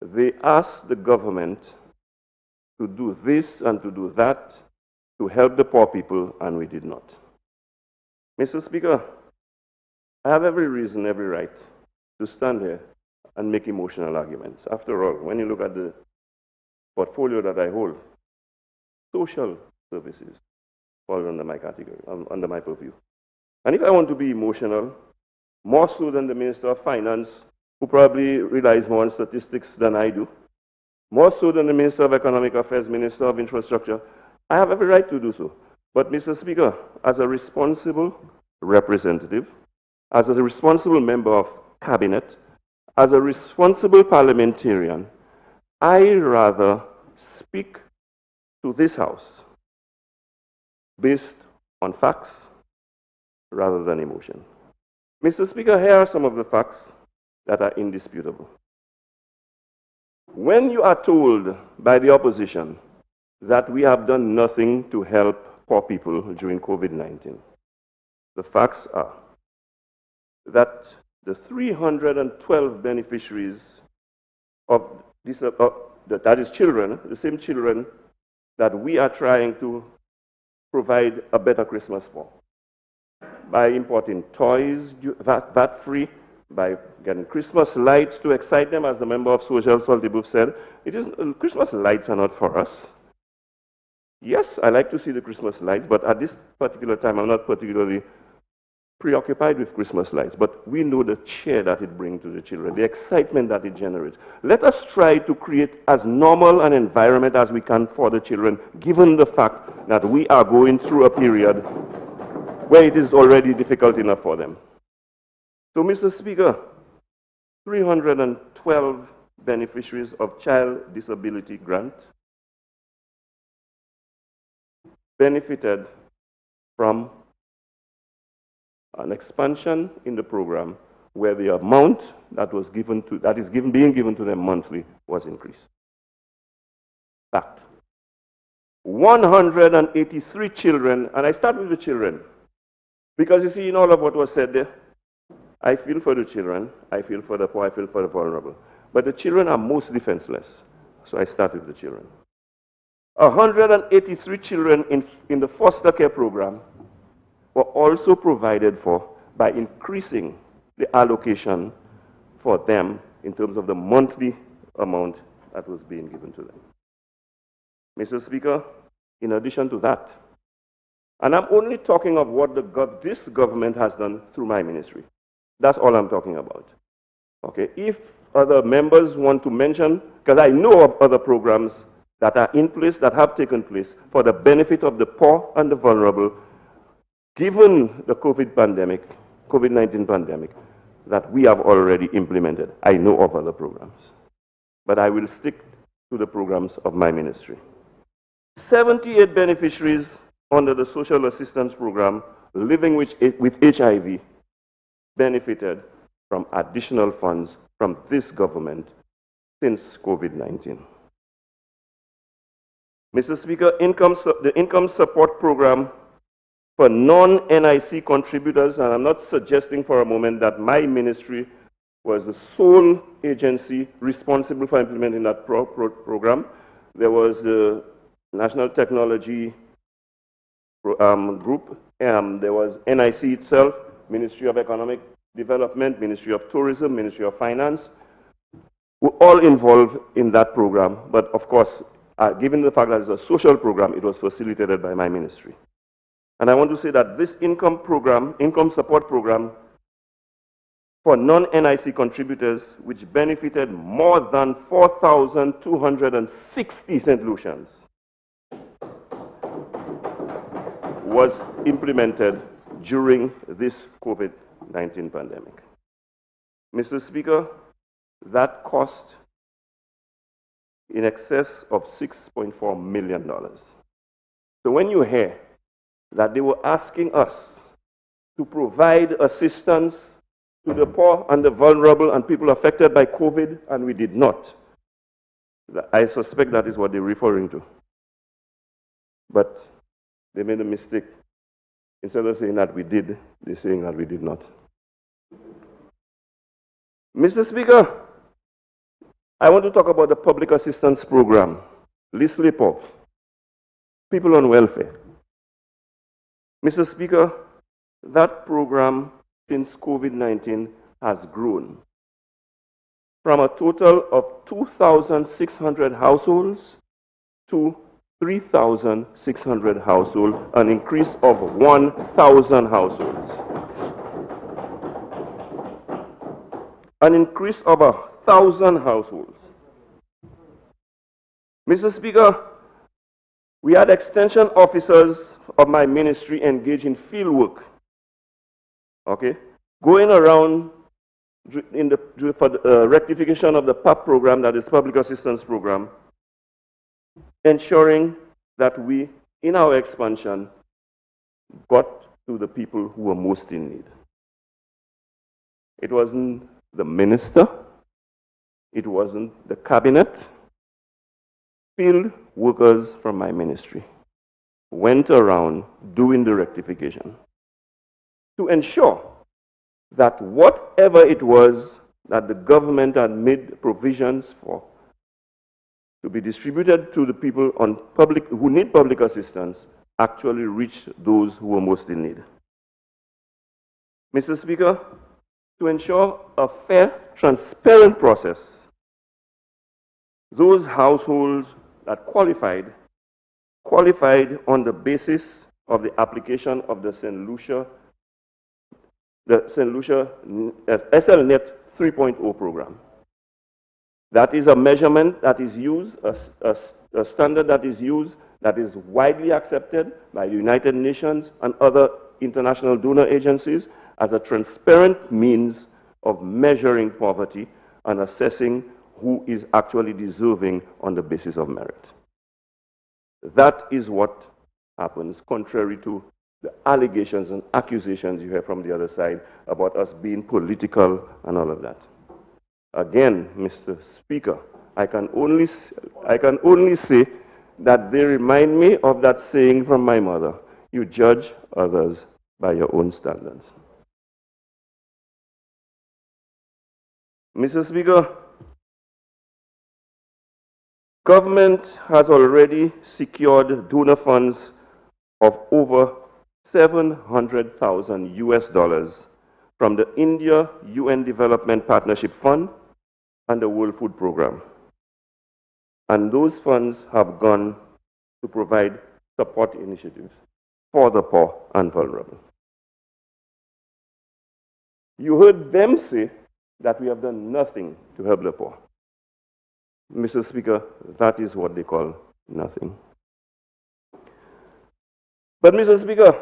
they asked the government to do this and to do that to help the poor people, and we did not. Mr. Speaker, I have every reason, every right to stand here and make emotional arguments. After all, when you look at the portfolio that I hold, social services fall under my category, under my purview. And if I want to be emotional, more so than the Minister of Finance, who probably relies more on statistics than I do, more so than the Minister of Economic Affairs, Minister of Infrastructure. I have every right to do so. But, Mr. Speaker, as a responsible representative, as a responsible member of Cabinet, as a responsible parliamentarian, I rather speak to this House based on facts rather than emotion. Mr. Speaker, here are some of the facts that are indisputable. When you are told by the opposition that we have done nothing to help poor people during COVID-19, the facts are that the 312 beneficiaries of this, that is children, the same children that we are trying to provide a better Christmas for, by importing toys VAT-free, by getting Christmas lights to excite them, as the member of Social Saltibooth said. Christmas lights are not for us. Yes, I like to see the Christmas lights, but at this particular time, I'm not particularly preoccupied with Christmas lights, but we know the cheer that it brings to the children, the excitement that it generates. Let us try to create as normal an environment as we can for the children, given the fact that we are going through a period where it is already difficult enough for them. So, Mr. Speaker, 312 beneficiaries of Child Disability Grant benefited from an expansion in the program where the amount that was being given to them monthly was increased. Fact. 183 children, and I start with the children, because you see, in all of what was said there, I feel for the children, I feel for the poor, I feel for the vulnerable. But the children are most defenseless, so I start with the children. 183 children in the foster care program were also provided for by increasing the allocation for them in terms of the monthly amount that was being given to them. Mr. Speaker, in addition to that, and I'm only talking of what this government has done through my ministry. That's all I'm talking about. Okay, if other members want to mention, because I know of other programs that are in place, that have taken place for the benefit of the poor and the vulnerable, given the COVID-19 pandemic, that we have already implemented. I know of other programs, but I will stick to the programs of my ministry. 78 beneficiaries under the social assistance program living with HIV benefited from additional funds from this government since COVID-19. Mr. Speaker, the income support program for non-NIC contributors, and I'm not suggesting for a moment that my ministry was the sole agency responsible for implementing that program. There was the National Technology Group, there was NIC itself, Ministry of Economic Development, Ministry of Tourism, Ministry of Finance, were all involved in that program. But of course, given the fact that it's a social program, it was facilitated by my ministry. And I want to say that this income support program for non-NIC contributors, which benefited more than 4,260 St. Lucians, was implemented during this COVID-19 pandemic. Mr. Speaker, that cost in excess of $6.4 million. So when you hear that they were asking us to provide assistance to the poor and the vulnerable and people affected by COVID, and we did not, I suspect that is what they're referring to. But they made a mistake. Instead of saying that we did, they're saying that we did not. Mr. Speaker, I want to talk about the public assistance program, LISLIPOV, people on welfare. Mr. Speaker, that program since COVID-19 has grown from a total of 2,600 households to 3,600 households, an increase of 1,000 households. an increase of 1,000 households. Mr. Speaker, we had extension officers of my ministry engaged in field work, okay, going around for the rectification of the PAP program, that is Public Assistance Program, ensuring that we, in our expansion, got to the people who were most in need. It wasn't the minister, it wasn't the cabinet. Field workers from my ministry went around doing the rectification to ensure that whatever it was that the government had made provisions for to be distributed to the people who need public assistance actually reached those who were most in need. Mr. Speaker, to ensure a fair, transparent process, those households that qualified on the basis of the application of the St. Lucia SLNet 3.0 program. That is a measurement that is used, a standard that is used, that is widely accepted by the United Nations and other international donor agencies as a transparent means of measuring poverty and assessing who is actually deserving on the basis of merit. That is what happens, contrary to the allegations and accusations you hear from the other side about us being political and all of that. Again, Mr. Speaker, I can only say that they remind me of that saying from my mother, you judge others by your own standards. Mr. Speaker, government has already secured donor funds of over $700,000 US from the India UN Development Partnership Fund and the World Food Program. And those funds have gone to provide support initiatives for the poor and vulnerable. You heard them say that we have done nothing to help the poor. Mr. Speaker, that is what they call nothing. But Mr. Speaker,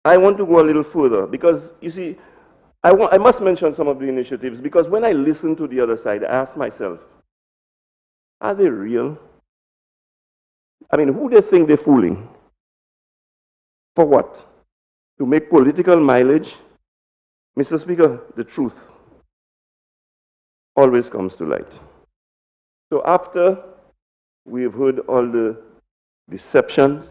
I want to go a little further because, you see, I must mention some of the initiatives because when I listen to the other side, I ask myself, are they real? I mean, who they think they're fooling? For what? To make political mileage? Mr. Speaker, the truth always comes to light. So after we've heard all the deceptions,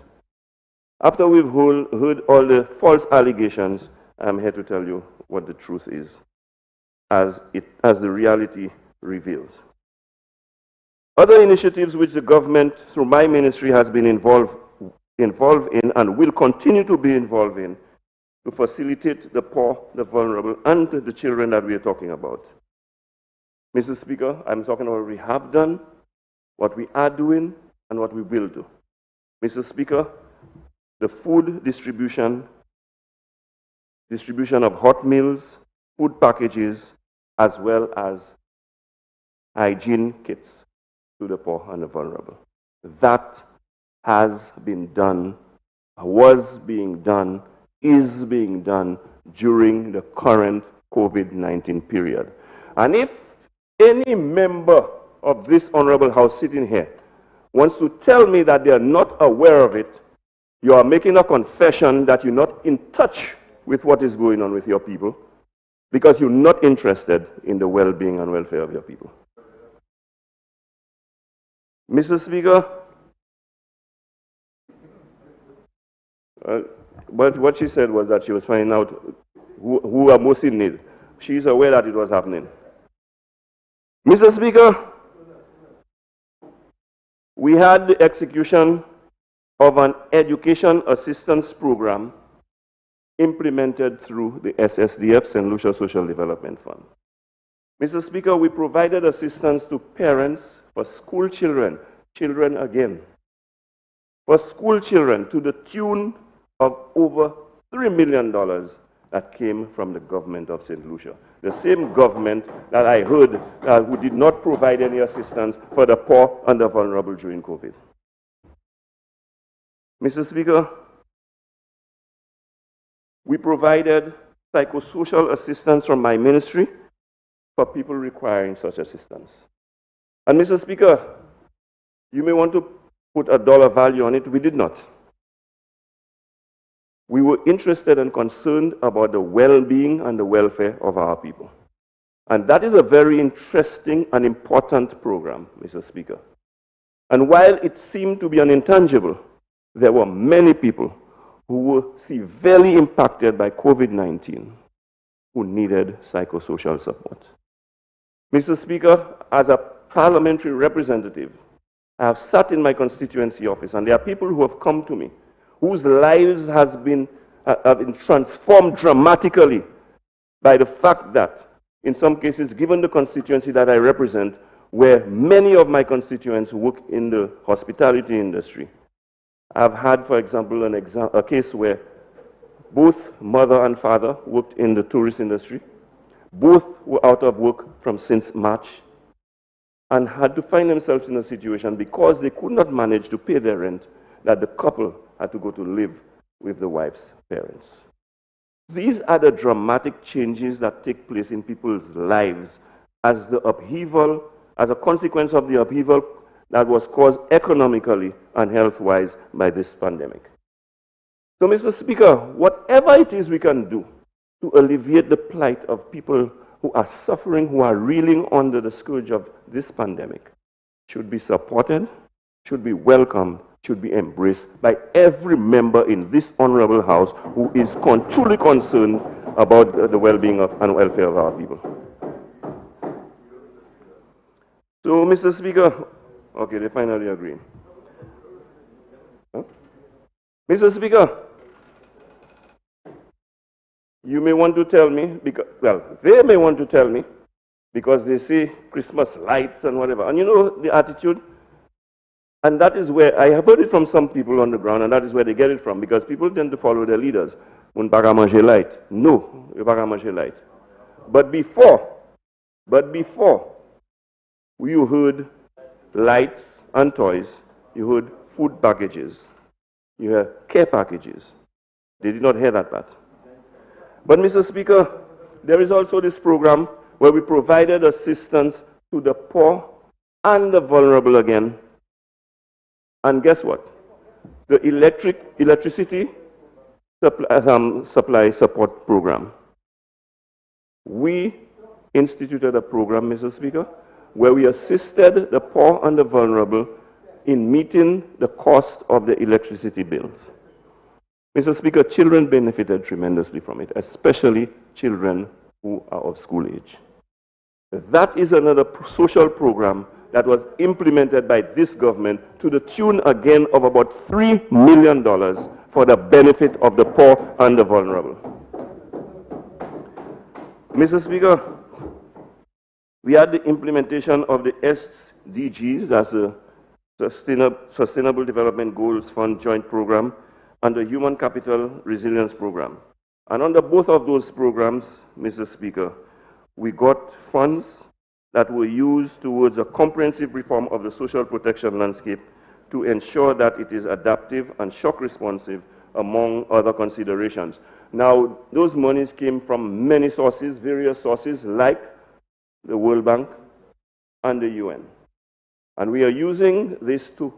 after we've heard all the false allegations, I'm here to tell you what the truth is, as the reality reveals. Other initiatives which the government, through my ministry, has been involved in and will continue to be involved in to facilitate the poor, the vulnerable, and the children that we are talking about. Mr. Speaker, I'm talking about what we have done, what we are doing, and what we will do. Mr. Speaker, the food distribution of hot meals, food packages, as well as hygiene kits to the poor and the vulnerable. That has been done, was being done, is being done during the current COVID-19 period. And if any member of this honorable house sitting here wants to tell me that they are not aware of it, you are making a confession that you're not in touch with what is going on with your people because you're not interested in the well-being and welfare of your people. Mr. Speaker, what she said was that she was finding out who are most in need. She's aware that it was happening. Mr. Speaker, we had the execution of an education assistance program implemented through the SSDF, St. Lucia Social Development Fund. Mr. Speaker, we provided assistance to parents for school children, for school children to the tune of over $3 million that came from the government of St. Lucia. the same government that I heard who did not provide any assistance for the poor and the vulnerable during COVID. Mr. Speaker, we provided psychosocial assistance from my ministry for people requiring such assistance. And Mr. Speaker, you may want to put a dollar value on it. We did not. We were interested and concerned about the well-being and the welfare of our people. And that is a very interesting and important program, Mr. Speaker. And while it seemed to be an intangible, there were many people who were severely impacted by COVID-19 who needed psychosocial support. Mr. Speaker, as a parliamentary representative, I have sat in my constituency office, and there are people who have come to me whose lives have been transformed dramatically by the fact that, in some cases, given the constituency that I represent, where many of my constituents work in the hospitality industry, I've had, for example, a case where both mother and father worked in the tourist industry. Both were out of work since March and had to find themselves in a situation because they could not manage to pay their rent that the couple had to go to live with the wife's parents. These are the dramatic changes that take place in people's lives as a consequence of the upheaval that was caused economically and health-wise by this pandemic. So, Mr. Speaker, whatever it is we can do to alleviate the plight of people who are suffering, who are reeling under the scourge of this pandemic, should be supported, should be welcomed, should be embraced by every member in this honorable House who is truly concerned about the well-being and welfare of our people. So, Mr. Speaker, okay, they finally agree. Huh? Mr. Speaker, you may want to tell me, they may want to tell me, because they say Christmas lights and whatever. And you know the attitude? And that is where, I have heard it from some people on the ground, and that is where they get it from, because people tend to follow their leaders. Un para manger light. No, un para manger light. But before, you heard lights and toys, you heard food packages, you heard care packages. They did not hear that part. But, Mr. Speaker, there is also this program where we provided assistance to the poor and the vulnerable again. And guess what? The electricity supply support program. We instituted a program, Mr. Speaker, where we assisted the poor and the vulnerable in meeting the cost of the electricity bills. Mr. Speaker, children benefited tremendously from it, especially children who are of school age. That is another social program that was implemented by this government to the tune again of about $3 million for the benefit of the poor and the vulnerable. Mr. Speaker, we had the implementation of the SDGs, that's the Sustainable Development Goals Fund Joint Program, and the Human Capital Resilience Program. And under both of those programs, Mr. Speaker, we got funds that were used towards a comprehensive reform of the social protection landscape to ensure that it is adaptive and shock responsive, among other considerations. Now, those monies came from many sources, various sources, like the World Bank and the UN. And we are using this to,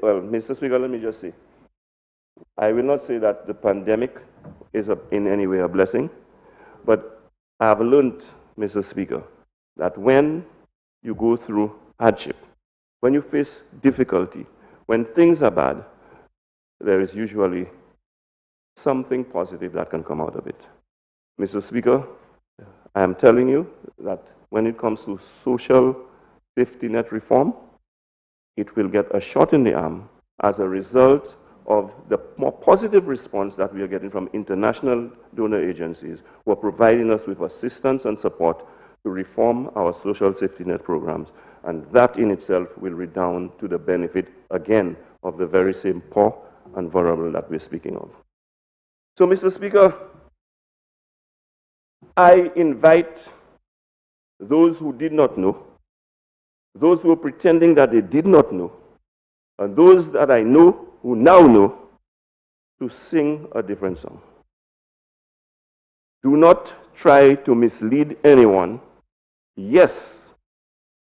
well, Mr. Speaker, let me just say, I will not say that the pandemic is in any way a blessing, but I have learned, Mr. Speaker, that when you go through hardship, when you face difficulty, when things are bad, there is usually something positive that can come out of it. Mr. Speaker, I am telling you that when it comes to social safety net reform, it will get a shot in the arm as a result of the more positive response that we are getting from international donor agencies who are providing us with assistance and support to reform our social safety net programs. And that in itself will redound to the benefit, again, of the very same poor and vulnerable that we're speaking of. So, Mr. Speaker, I invite those who did not know, those who were pretending that they did not know, and those that I know who now know, to sing a different song. Do not try to mislead anyone. Yes,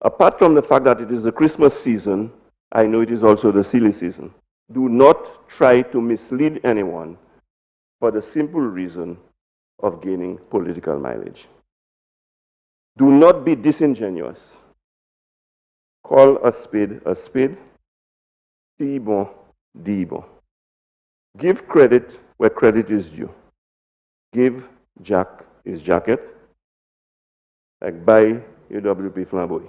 apart from the fact that it is the Christmas season, I know it is also the silly season. Do not try to mislead anyone for the simple reason of gaining political mileage. Do not be disingenuous. Call a spade, si bon, di bon. Give credit where credit is due. Give Jack his jacket, like buy UWP Flamboy.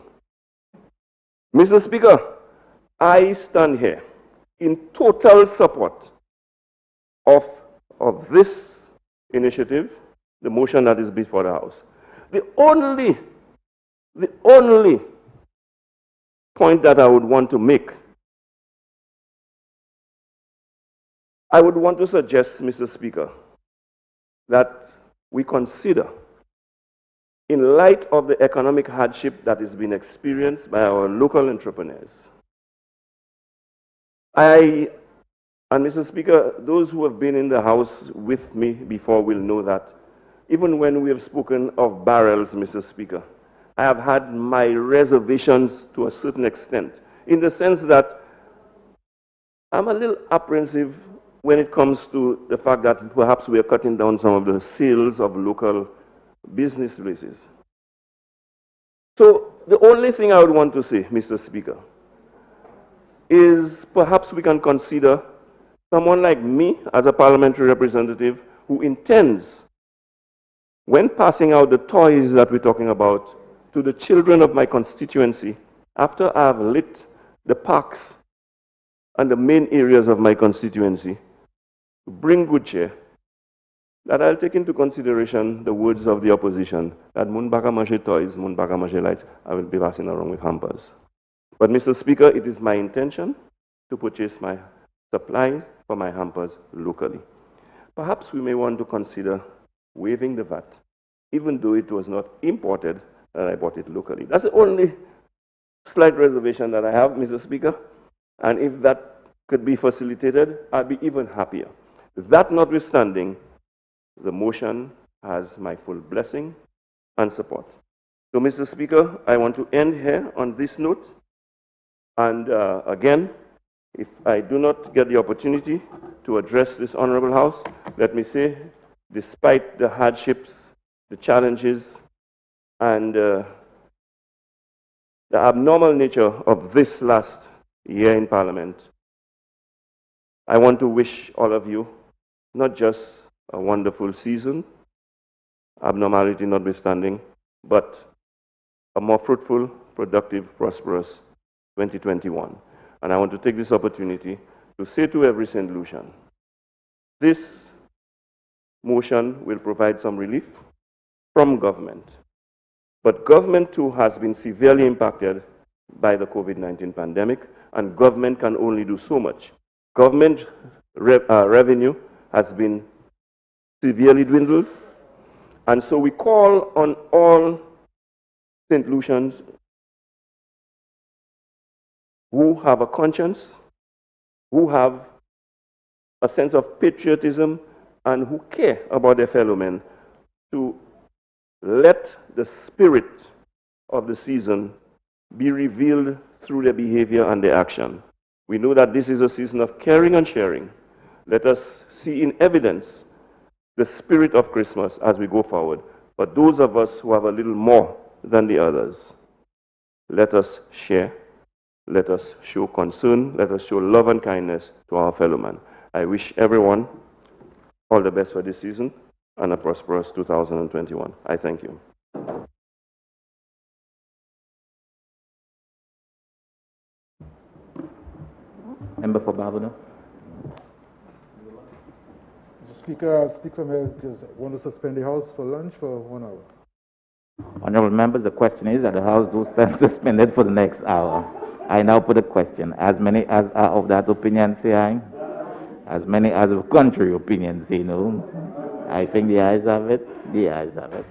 Mr. Speaker, I stand here in total support of this initiative, the motion that is before the House. The only point that I would want to make, I would want to suggest, Mr. Speaker, that we consider, in light of the economic hardship that is being experienced by our local entrepreneurs. And Mr. Speaker, those who have been in the House with me before will know that even when we have spoken of barrels, Mr. Speaker, I have had my reservations to a certain extent, in the sense that I'm a little apprehensive when it comes to the fact that perhaps we are cutting down some of the sales of local business places. So the only thing I would want to say, Mr. Speaker, is perhaps we can consider someone like me as a parliamentary representative who intends, when passing out the toys that we're talking about to the children of my constituency, after I have lit the parks and the main areas of my constituency, to bring good cheer, that I'll take into consideration the words of the opposition, that mun baka mache toys, mun baka mache lights, I will be passing around with hampers. But Mr. Speaker, it is my intention to purchase my supplies for my hampers locally. Perhaps we may want to consider waiving the VAT, even though it was not imported, and I bought it locally. That's the only slight reservation that I have, Mr. Speaker. And if that could be facilitated, I'd be even happier. That notwithstanding, the motion has my full blessing and support. So, Mr. Speaker, I want to end here on this note. And again, if I do not get the opportunity to address this honorable House, let me say, despite the hardships, the challenges, and the abnormal nature of this last year in Parliament, I want to wish all of you not just a wonderful season, abnormality notwithstanding, but a more fruitful, productive, prosperous 2021. And I want to take this opportunity to say to every St. Lucian, this motion will provide some relief from government. But government too has been severely impacted by the COVID-19 pandemic, and government can only do so much. Government revenue has been severely dwindled, and so we call on all St. Lucians who have a conscience, who have a sense of patriotism, and who care about their fellow men, to let the spirit of the season be revealed through their behavior and their action. We know that this is a season of caring and sharing. Let us see in evidence the spirit of Christmas as we go forward. But those of us who have a little more than the others, let us share, let us show concern, let us show love and kindness to our fellow man. I wish everyone all the best for this season and a prosperous 2021. I thank you. Member for Barbados. Mr. Speaker, I'll speak from here because I want to suspend the House for lunch for 1 hour. Honorable members, the question is that the House do stand suspended for the next hour. I now put a question. As many as are of that opinion say aye. As many as of contrary opinion say no. I think the ayes have it. The ayes have it.